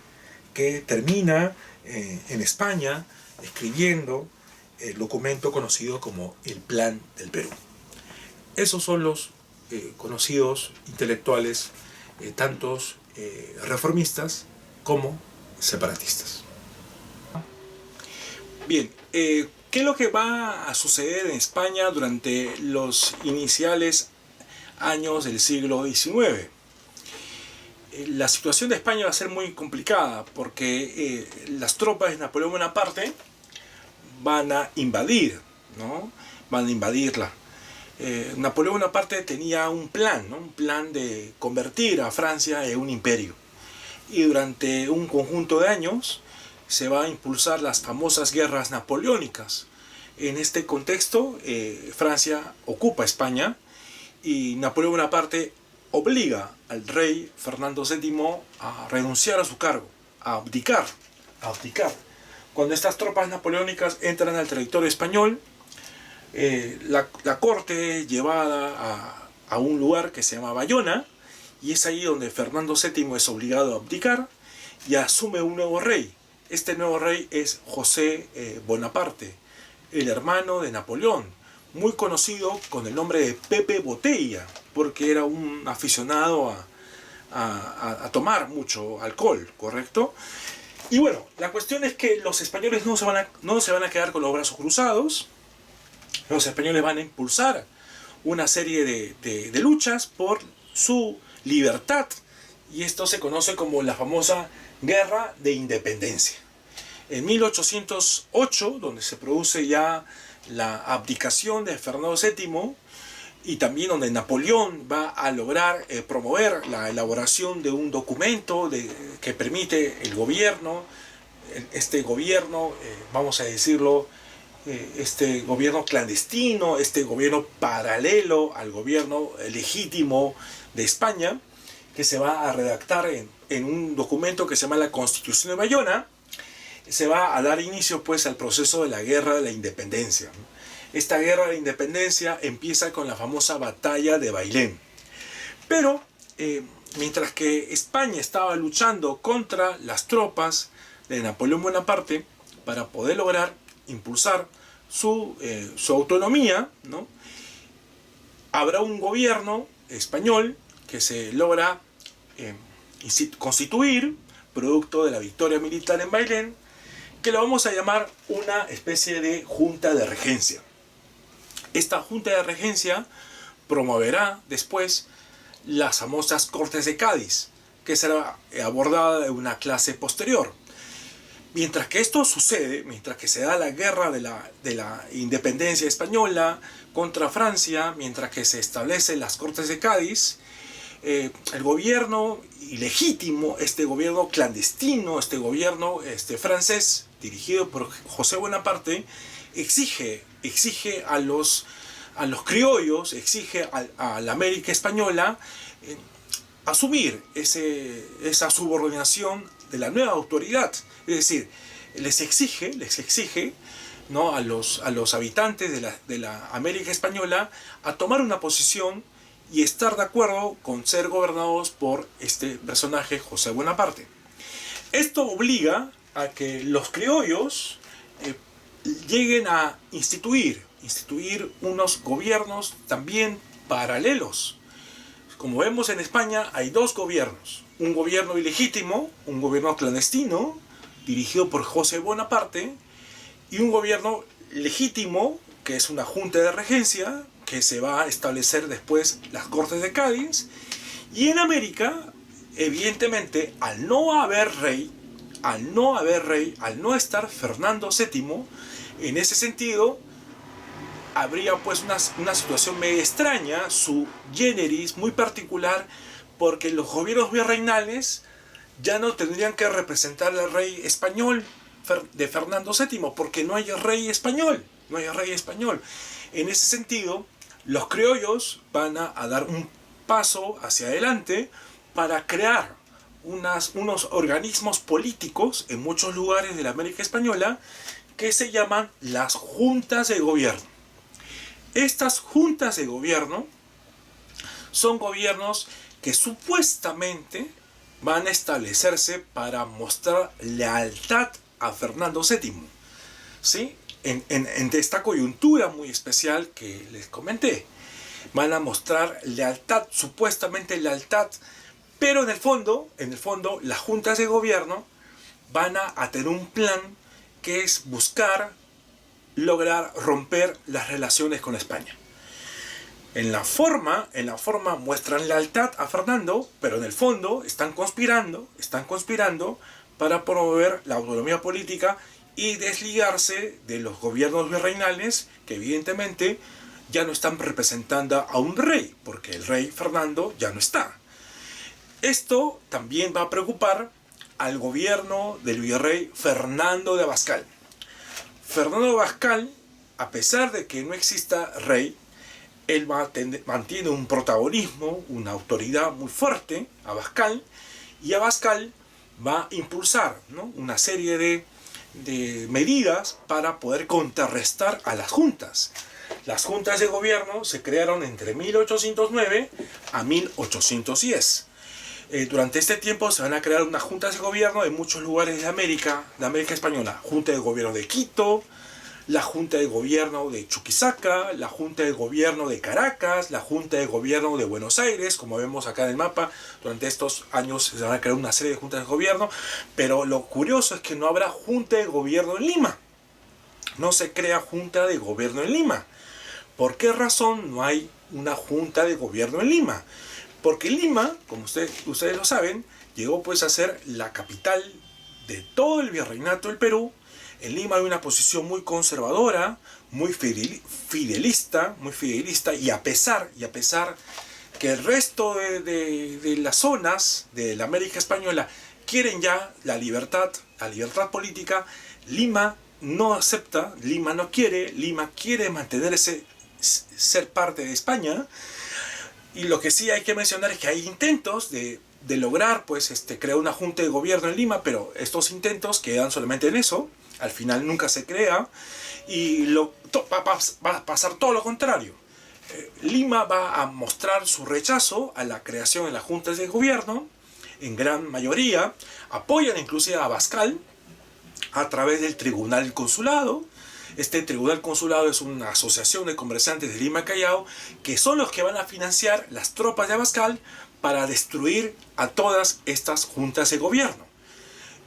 que termina en España escribiendo el documento conocido como el Plan del Perú. Esos son los conocidos intelectuales, tantos reformistas como separatistas. Bien, ¿qué es lo que va a suceder en España durante los iniciales años del siglo XIX? La situación de España va a ser muy complicada porque las tropas de Napoleón Bonaparte van a invadir, ¿no? Van a invadirla. Napoleón Bonaparte tenía un plan, ¿no? Un plan de convertir a Francia en un imperio. Y durante un conjunto de años se va a impulsar las famosas guerras napoleónicas. En este contexto, Francia ocupa España y Napoleón Bonaparte obliga al rey Fernando VII a renunciar a su cargo, a abdicar. Cuando estas tropas napoleónicas entran al territorio español, la corte llevada a un lugar que se llama Bayona, y es ahí donde Fernando VII es obligado a abdicar y asume un nuevo rey. Este nuevo rey es José Bonaparte, el hermano de Napoleón, muy conocido con el nombre de Pepe Botella, porque era un aficionado a tomar mucho alcohol, ¿correcto? Y bueno, la cuestión es que los españoles no se van a quedar con los brazos cruzados. Los españoles van a impulsar una serie de luchas por su libertad, y esto se conoce como la famosa Guerra de Independencia. En 1808, donde se produce ya la abdicación de Fernando VII, y también donde Napoleón va a lograr promover la elaboración de un documento que permite el gobierno, vamos a decirlo, este gobierno clandestino, este gobierno paralelo al gobierno legítimo de España, que se va a redactar en un documento que se llama la Constitución de Bayona. Se va a dar inicio pues al proceso de la Guerra de la Independencia. Esta Guerra de la Independencia empieza con la famosa Batalla de Bailén. Pero mientras que España estaba luchando contra las tropas de Napoleón Bonaparte para poder lograr impulsar su autonomía, ¿no? Habrá un gobierno español que se logra constituir, producto de la victoria militar en Bailén, que lo vamos a llamar una especie de junta de regencia. Esta junta de regencia promoverá después las famosas Cortes de Cádiz, que será abordada de una clase posterior. Mientras que esto sucede, mientras que se da la guerra de la independencia española contra Francia, mientras que se establecen las Cortes de Cádiz, el gobierno ilegítimo, este gobierno clandestino, este gobierno francés, dirigido por José Bonaparte, exige a los criollos, exige a la América española asumir esa subordinación de la nueva autoridad. Es decir, les exige, ¿no?, a los habitantes de la América española a tomar una posición y estar de acuerdo con ser gobernados por este personaje, José Bonaparte. Esto obliga a que los criollos lleguen a instituir unos gobiernos también paralelos. Como vemos en España hay dos gobiernos: un gobierno ilegítimo, un gobierno clandestino, dirigido por José Bonaparte, y un gobierno legítimo, que es una junta de regencia, que se va a establecer después las Cortes de Cádiz. Y en América, evidentemente, al no haber rey, al no estar Fernando VII, en ese sentido, habría pues una situación medio extraña, su generis, muy particular, porque los gobiernos virreinales ya no tendrían que representar al rey español, de Fernando VII, porque no hay rey español, no hay rey español. En ese sentido, los criollos van a dar un paso hacia adelante para crear unos organismos políticos en muchos lugares de la América Española que se llaman las juntas de gobierno. Estas juntas de gobierno son gobiernos que supuestamente van a establecerse para mostrar lealtad a Fernando VII, ¿sí? En esta coyuntura muy especial que les comenté, van a mostrar lealtad, supuestamente lealtad, pero en el fondo, las juntas de gobierno van a tener un plan que es buscar lograr romper las relaciones con España. En la forma muestran lealtad a Fernando, pero en el fondo están conspirando para promover la autonomía política y desligarse de los gobiernos virreinales que evidentemente ya no están representando a un rey, porque el rey Fernando ya no está. Esto también va a preocupar al gobierno del virrey Fernando de Abascal. Fernando de Abascal, a pesar de que no exista rey, él mantiene un protagonismo, una autoridad muy fuerte, Abascal, y Abascal va a impulsar, ¿no?, una serie de medidas para poder contrarrestar a las juntas. Las juntas de gobierno se crearon entre 1809 a 1810. Durante este tiempo se van a crear unas juntas de gobierno en muchos lugares de América Española. Junta de gobierno de Quito, la Junta de Gobierno de Chuquisaca, la Junta de Gobierno de Caracas, la Junta de Gobierno de Buenos Aires, como vemos acá en el mapa. Durante estos años se van a crear una serie de juntas de gobierno, pero lo curioso es que no habrá Junta de Gobierno en Lima. No se crea Junta de Gobierno en Lima. ¿Por qué razón no hay una Junta de Gobierno en Lima? Porque Lima, como ustedes lo saben, llegó pues a ser la capital de todo el virreinato del Perú. En Lima hay una posición muy conservadora, muy fidelista, y a pesar que el resto de las zonas de la América Española quieren ya la libertad política, Lima no acepta, Lima no quiere, Lima quiere mantenerse, ser parte de España. Y lo que sí hay que mencionar es que hay intentos de lograr pues crear una junta de gobierno en Lima, pero estos intentos quedan solamente en eso. Al final nunca se crea y va a pasar todo lo contrario. Lima va a mostrar su rechazo a la creación de las juntas de gobierno. En gran mayoría apoyan inclusive a Abascal a través del Tribunal Consulado. Este Tribunal Consulado es una asociación de comerciantes de Lima y Callao que son los que van a financiar las tropas de Abascal para destruir a todas estas juntas de gobierno.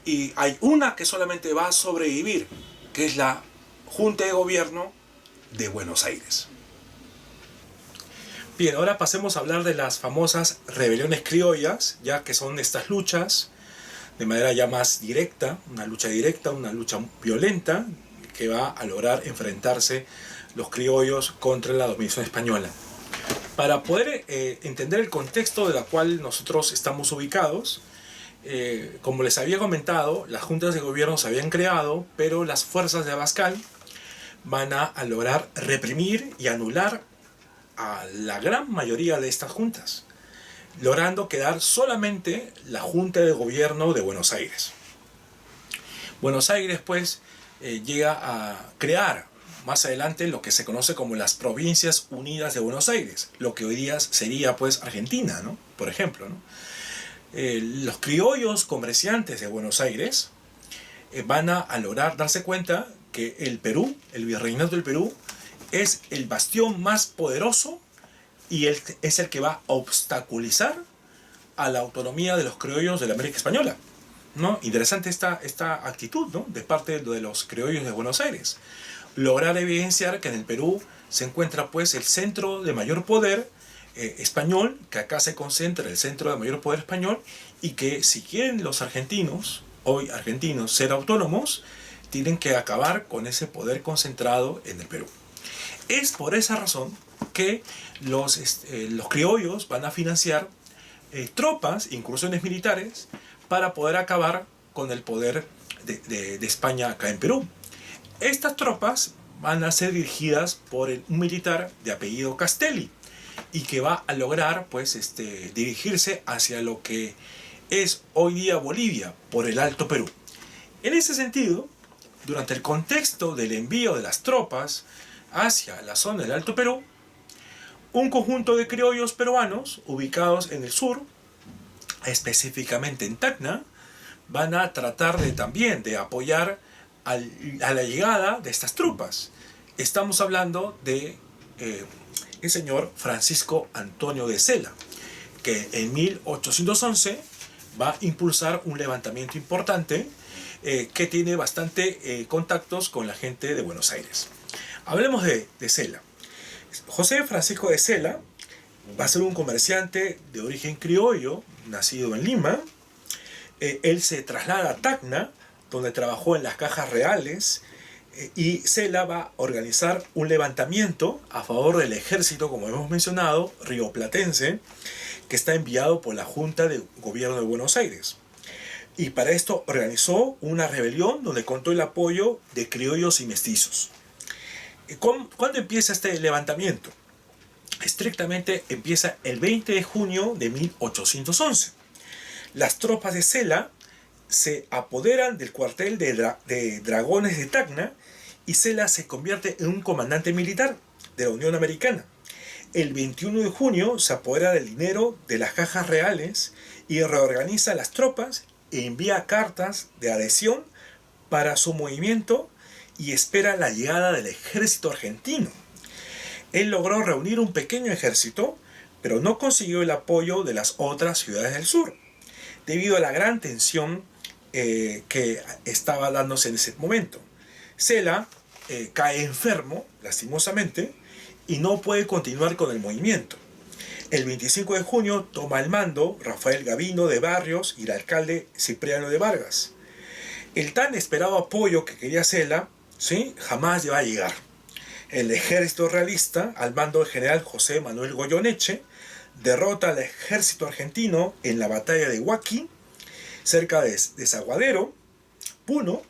Y hay una que solamente va a sobrevivir, que es la Junta de Gobierno de Buenos Aires. Bien, ahora pasemos a hablar de las famosas rebeliones criollas, ya que son estas luchas de manera ya más directa, una lucha violenta, que va a lograr enfrentarse los criollos contra la dominación española. Para poder entender el contexto de la cual nosotros estamos ubicados, como les había comentado, las juntas de gobierno se habían creado, pero las fuerzas de Abascal van a lograr reprimir y anular a la gran mayoría de estas juntas, logrando quedar solamente la Junta de Gobierno de Buenos Aires. Buenos Aires, pues, llega a crear más adelante lo que se conoce como las Provincias Unidas de Buenos Aires, lo que hoy día sería, pues, Argentina, ¿no?, por ejemplo, ¿no? Los criollos comerciantes de Buenos Aires van a lograr darse cuenta que el Perú, el virreinato del Perú, es el bastión más poderoso y es el que va a obstaculizar a la autonomía de los criollos de la América Española, ¿no? Interesante esta actitud, ¿no?, de parte de los criollos de Buenos Aires. Lograr evidenciar que en el Perú se encuentra pues el centro de mayor poder español, que acá se concentra el centro de mayor poder español, y que si quieren los argentinos, hoy argentinos, ser autónomos, tienen que acabar con ese poder concentrado en el Perú. Es por esa razón que los criollos van a financiar tropas, incursiones militares, para poder acabar con el poder de España acá en Perú. Estas tropas van a ser dirigidas por un militar de apellido Castelli y que va a lograr pues, dirigirse hacia lo que es hoy día Bolivia por el Alto Perú. En ese sentido, durante el contexto del envío de las tropas hacia la zona del Alto Perú, un conjunto de criollos peruanos ubicados en el sur, específicamente en Tacna, van a tratar también de apoyar a la llegada de estas tropas. Estamos hablando de el señor Francisco Antonio de Sela, que en 1811 va a impulsar un levantamiento importante que tiene bastante contactos con la gente de Buenos Aires. Hablemos de Sela. José Francisco de Sela va a ser un comerciante de origen criollo, nacido en Lima. Él se traslada a Tacna, donde trabajó en las cajas reales, y Sela va a organizar un levantamiento a favor del ejército, como hemos mencionado, rioplatense, que está enviado por la Junta de Gobierno de Buenos Aires. Y para esto organizó una rebelión donde contó el apoyo de criollos y mestizos. ¿Cuándo empieza este levantamiento? Estrictamente empieza el 20 de junio de 1811. Las tropas de Sela se apoderan del cuartel de dragones de Tacna y Sela se convierte en un comandante militar de la Unión Americana. El 21 de junio se apodera del dinero de las cajas reales y reorganiza las tropas e envía cartas de adhesión para su movimiento y espera la llegada del ejército argentino. Él logró reunir un pequeño ejército, pero no consiguió el apoyo de las otras ciudades del sur, debido a la gran tensión que estaba dándose en ese momento. Sela cae enfermo, lastimosamente, y no puede continuar con el movimiento. El 25 de junio toma el mando Rafael Gavino de Barrios y el alcalde Cipriano de Vargas. El tan esperado apoyo que quería Sela, ¿sí?, jamás va a llegar. El ejército realista, al mando del general José Manuel Goyeneche, derrota al ejército argentino en la batalla de Huaqui, cerca de Desaguadero, Puno,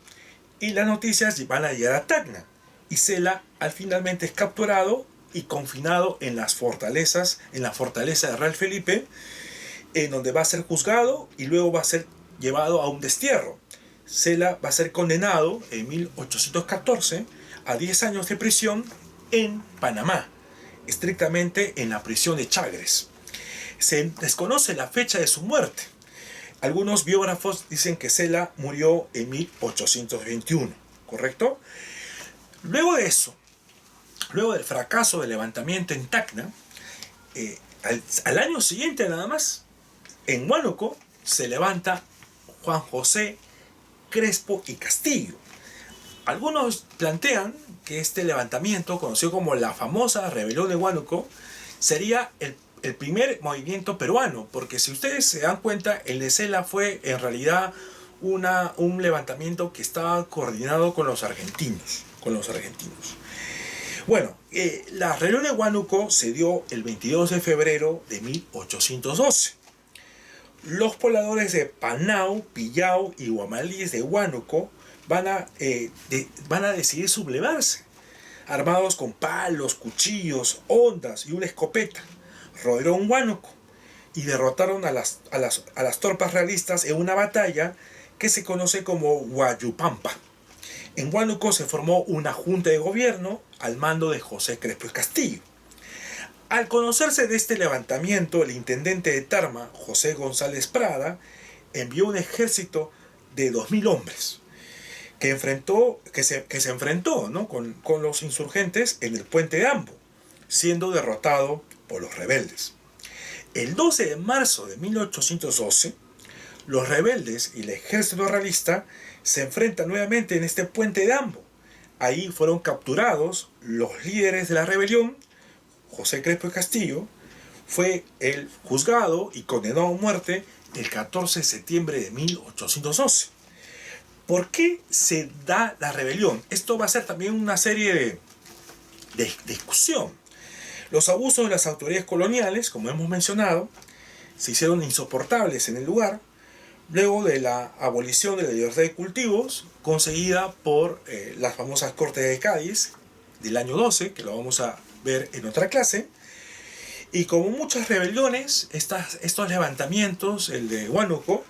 y las noticias van a llegar a Tacna. Y Sela finalmente es capturado y confinado en la fortaleza de Real Felipe, en donde va a ser juzgado y luego va a ser llevado a un destierro. Sela va a ser condenado en 1814 a 10 años de prisión en Panamá, estrictamente en la prisión de Chagres. Se desconoce la fecha de su muerte. Algunos biógrafos dicen que Sela murió en 1821, ¿correcto? Luego de eso, luego del fracaso del levantamiento en Tacna, al año siguiente nada más, en Huánuco se levanta Juan José Crespo y Castillo. Algunos plantean que este levantamiento, conocido como la famosa rebelión de Huánuco, sería el primer movimiento peruano, porque si ustedes se dan cuenta, el de Sela fue en realidad un levantamiento que estaba coordinado con los argentinos. Bueno, la rebelión de Huánuco se dio el 22 de febrero de 1812. Los pobladores de Panau, Pillao y Huamalíes de Huánuco van a decidir sublevarse, armados con palos, cuchillos, hondas y una escopeta. Rodearon Huánuco y derrotaron a las tropas realistas en una batalla que se conoce como Huayupampa. En Huánuco se formó una junta de gobierno al mando de José Crespo y Castillo. Al conocerse de este levantamiento, el intendente de Tarma, José González Prada, envió un ejército de 2.000 hombres que se enfrentó, ¿no?, con los insurgentes en el puente de Ambo, siendo derrotado por los rebeldes. El 12 de marzo de 1812, los rebeldes y el ejército realista se enfrentan nuevamente en este puente de Ambo. Ahí fueron capturados los líderes de la rebelión. José Crespo y Castillo fue el juzgado y condenado a muerte el 14 de septiembre de 1812. ¿Por qué se da la rebelión? Esto va a ser también una serie de discusión. Los abusos de las autoridades coloniales, como hemos mencionado, se hicieron insoportables en el lugar, luego de la abolición de la libertad de cultivos, conseguida por las famosas Cortes de Cádiz del año 12, que lo vamos a ver en otra clase. Y como muchas rebeliones, estos levantamientos, el de Huánuco,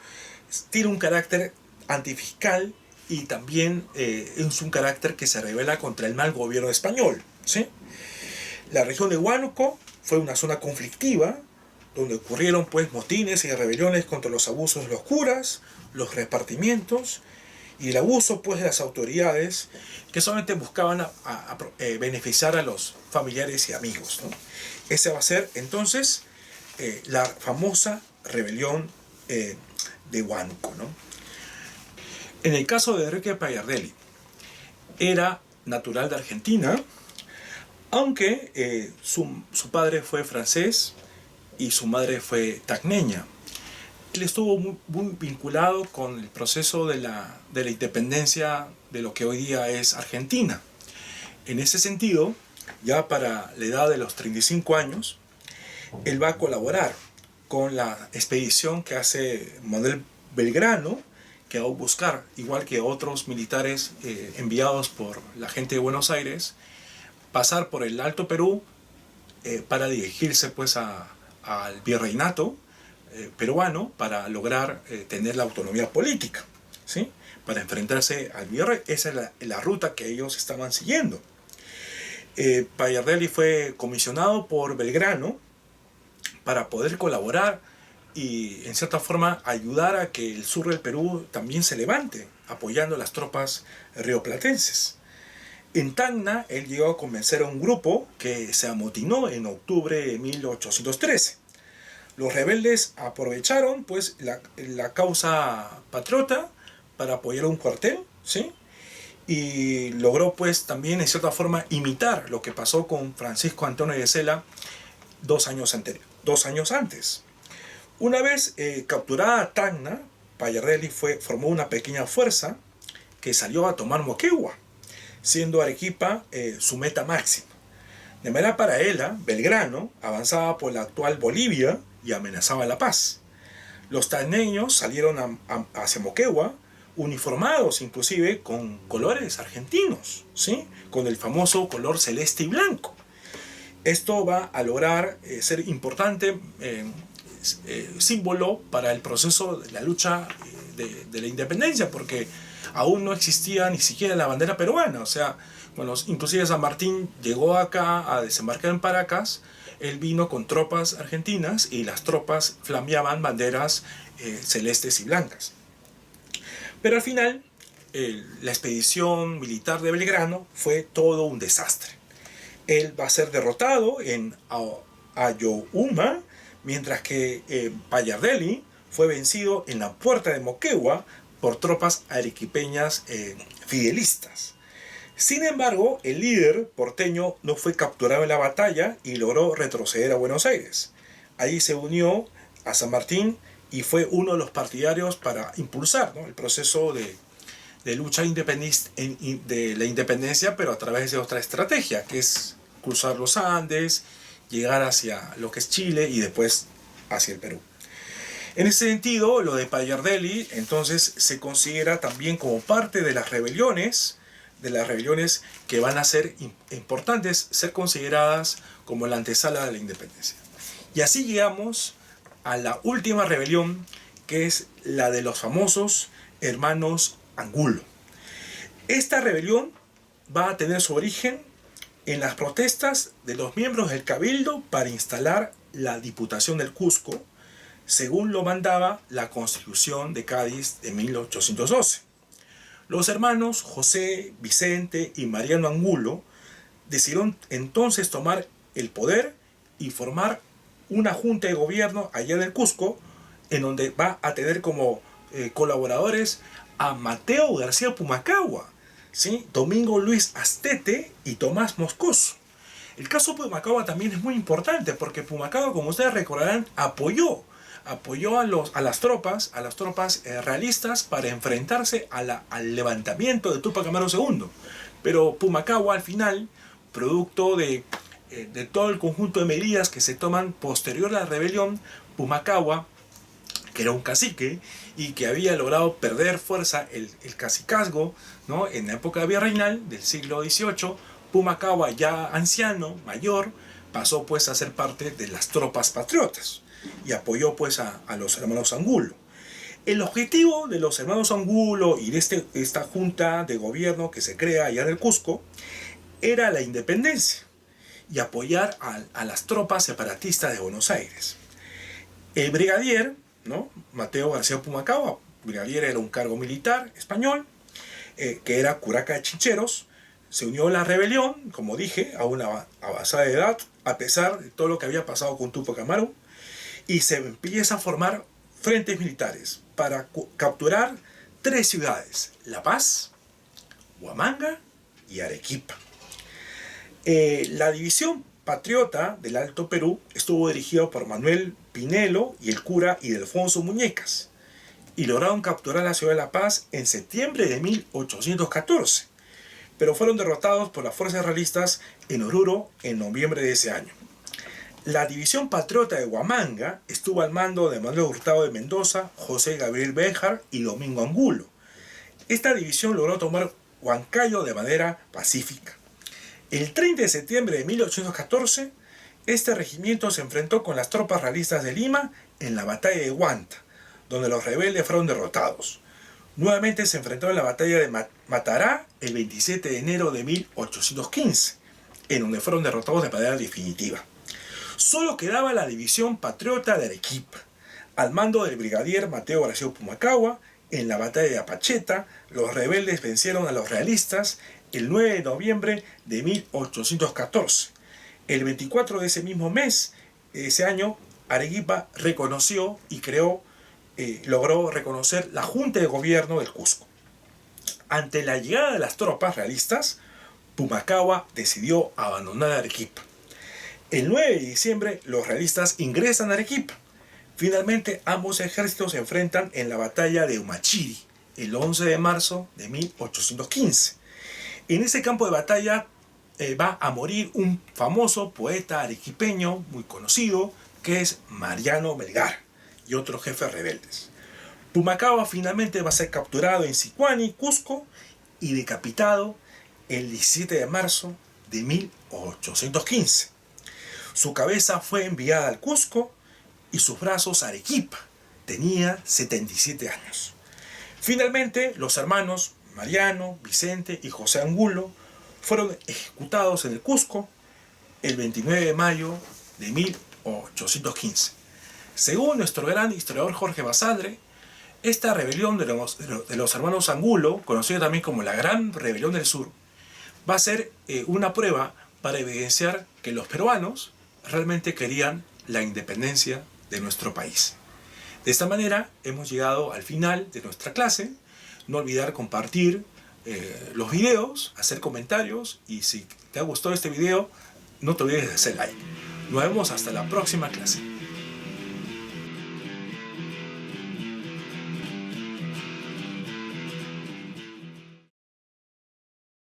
tiene un carácter antifiscal y también es un carácter que se revela contra el mal gobierno español, ¿sí? La región de Huánuco fue una zona conflictiva, donde ocurrieron pues motines y rebeliones contra los abusos de los curas, los repartimientos y el abuso pues de las autoridades que solamente buscaban beneficiar a los familiares y amigos, ¿no? Esa va a ser entonces la famosa rebelión de Huánuco, ¿no? En el caso de Enrique Payardelli, era natural de Argentina, aunque su padre fue francés y su madre fue tacneña. Él estuvo muy vinculado con el proceso de la independencia de lo que hoy día es Argentina. En ese sentido, ya para la edad de los 35 años, él va a colaborar con la expedición que hace Manuel Belgrano, que va a buscar, igual que otros militares enviados por la gente de Buenos Aires, pasar por el Alto Perú para dirigirse pues al virreinato peruano para lograr tener la autonomía política, ¿sí? Para enfrentarse al virrey. Esa es la ruta que ellos estaban siguiendo. Payardelli fue comisionado por Belgrano para poder colaborar y en cierta forma ayudar a que el sur del Perú también se levante, apoyando a las tropas rioplatenses. En Tacna, él llegó a convencer a un grupo que se amotinó en octubre de 1813. Los rebeldes aprovecharon pues la causa patriota para apoyar un cuartel, ¿sí? Y logró pues también en cierta forma imitar lo que pasó con Francisco Antonio de Sela 2 años antes. Una vez capturada Tacna, Payardelli formó una pequeña fuerza que salió a tomar Moquegua, siendo Arequipa su meta máxima. De manera paralela, Belgrano avanzaba por la actual Bolivia y amenazaba la paz. Los tacneños salieron hacia Moquegua, uniformados inclusive con colores argentinos, ¿sí? Con el famoso color celeste y blanco. Esto va a lograr ser importante símbolo para el proceso de la lucha de la independencia, porque aún no existía ni siquiera la bandera peruana. O sea, bueno, inclusive San Martín llegó acá a desembarcar en Paracas, él vino con tropas argentinas y las tropas flameaban banderas celestes y blancas. Pero al final, la expedición militar de Belgrano fue todo un desastre. Él va a ser derrotado en Ayohuma, mientras que Payardelli fue vencido en la puerta de Moquegua por tropas arequipeñas fidelistas. Sin embargo, el líder porteño no fue capturado en la batalla y logró retroceder a Buenos Aires. Ahí se unió a San Martín y fue uno de los partidarios para impulsar, ¿no?, el proceso de lucha de la independencia, pero a través de otra estrategia, que es cruzar los Andes, llegar hacia lo que es Chile y después hacia el Perú. En ese sentido, lo de Payardelli entonces se considera también como parte de las rebeliones que van a ser importantes, ser consideradas como la antesala de la independencia. Y así llegamos a la última rebelión, que es la de los famosos hermanos Angulo. Esta rebelión va a tener su origen en las protestas de los miembros del Cabildo para instalar la Diputación del Cusco, según lo mandaba la Constitución de Cádiz de 1812. Los hermanos José, Vicente y Mariano Angulo decidieron entonces tomar el poder y formar una junta de gobierno allá en el Cusco, en donde va a tener como colaboradores a Mateo García Pumacahua, ¿sí?, Domingo Luis Astete y Tomás Moscoso. El caso Pumacahua también es muy importante porque Pumacahua, como ustedes recordarán, apoyó a las tropas realistas para enfrentarse al levantamiento de Túpac Amaru II. Pero Pumacahua al final, producto de todo el conjunto de medidas que se toman posterior a la rebelión, Pumacahua que era un cacique y que había logrado perder fuerza el cacicazgo, ¿no? En la época virreinal del siglo XVIII. Pumacahua, ya anciano, mayor, pasó pues a ser parte de las tropas patriotas y apoyó pues a los hermanos Angulo. El objetivo de los hermanos Angulo y de esta junta de gobierno que se crea allá en el Cusco era la independencia y apoyar a las tropas separatistas de Buenos Aires. El brigadier, ¿no? Mateo García Pumacahua, brigadier era un cargo militar español, que era curaca de Chincheros, se unió a la rebelión, como dije, a una avanzada edad, a pesar de todo lo que había pasado con Tupac Amaru, y se empieza a formar frentes militares para capturar 3 ciudades: La Paz, Huamanga y Arequipa. La división patriota del Alto Perú estuvo dirigida por Manuel Pinelo y el cura Ildefonso Muñecas, y lograron capturar la ciudad de La Paz en septiembre de 1814, pero fueron derrotados por las fuerzas realistas en Oruro en noviembre de ese año. La división patriota de Huamanga estuvo al mando de Manuel Hurtado de Mendoza, José Gabriel Béjar y Domingo Angulo. Esta división logró tomar Huancayo de manera pacífica. El 30 de septiembre de 1814, este regimiento se enfrentó con las tropas realistas de Lima en la batalla de Huanta, donde los rebeldes fueron derrotados. Nuevamente se enfrentó en la batalla de Matará el 27 de enero de 1815, en donde fueron derrotados de manera definitiva. Solo quedaba la división patriota de Arequipa, al mando del brigadier Mateo García Pumacahua. En la batalla de Apacheta, los rebeldes vencieron a los realistas el 9 de noviembre de 1814. El 24 de ese mismo mes, ese año, Arequipa reconoció y logró reconocer la Junta de Gobierno del Cusco. Ante la llegada de las tropas realistas, Pumacahua decidió abandonar Arequipa. El 9 de diciembre, los realistas ingresan a Arequipa. Finalmente, ambos ejércitos se enfrentan en la batalla de Humachiri, el 11 de marzo de 1815. En ese campo de batalla va a morir un famoso poeta arequipeño muy conocido, que es Mariano Melgar, y otros jefes rebeldes. Pumacahua finalmente va a ser capturado en Sicuani, Cusco, y decapitado el 17 de marzo de 1815. Su cabeza fue enviada al Cusco y sus brazos a Arequipa. Tenía 77 años. Finalmente, los hermanos Mariano, Vicente y José Angulo fueron ejecutados en el Cusco el 29 de mayo de 1815. Según nuestro gran historiador Jorge Basadre, esta rebelión de los hermanos Angulo, conocida también como la Gran Rebelión del Sur, va a ser una prueba para evidenciar que los peruanos realmente querían la independencia de nuestro país. De esta manera hemos llegado al final de nuestra clase. No olvidar compartir los videos, hacer comentarios, y si te ha gustado este video, no te olvides de hacer like. Nos vemos hasta la próxima clase.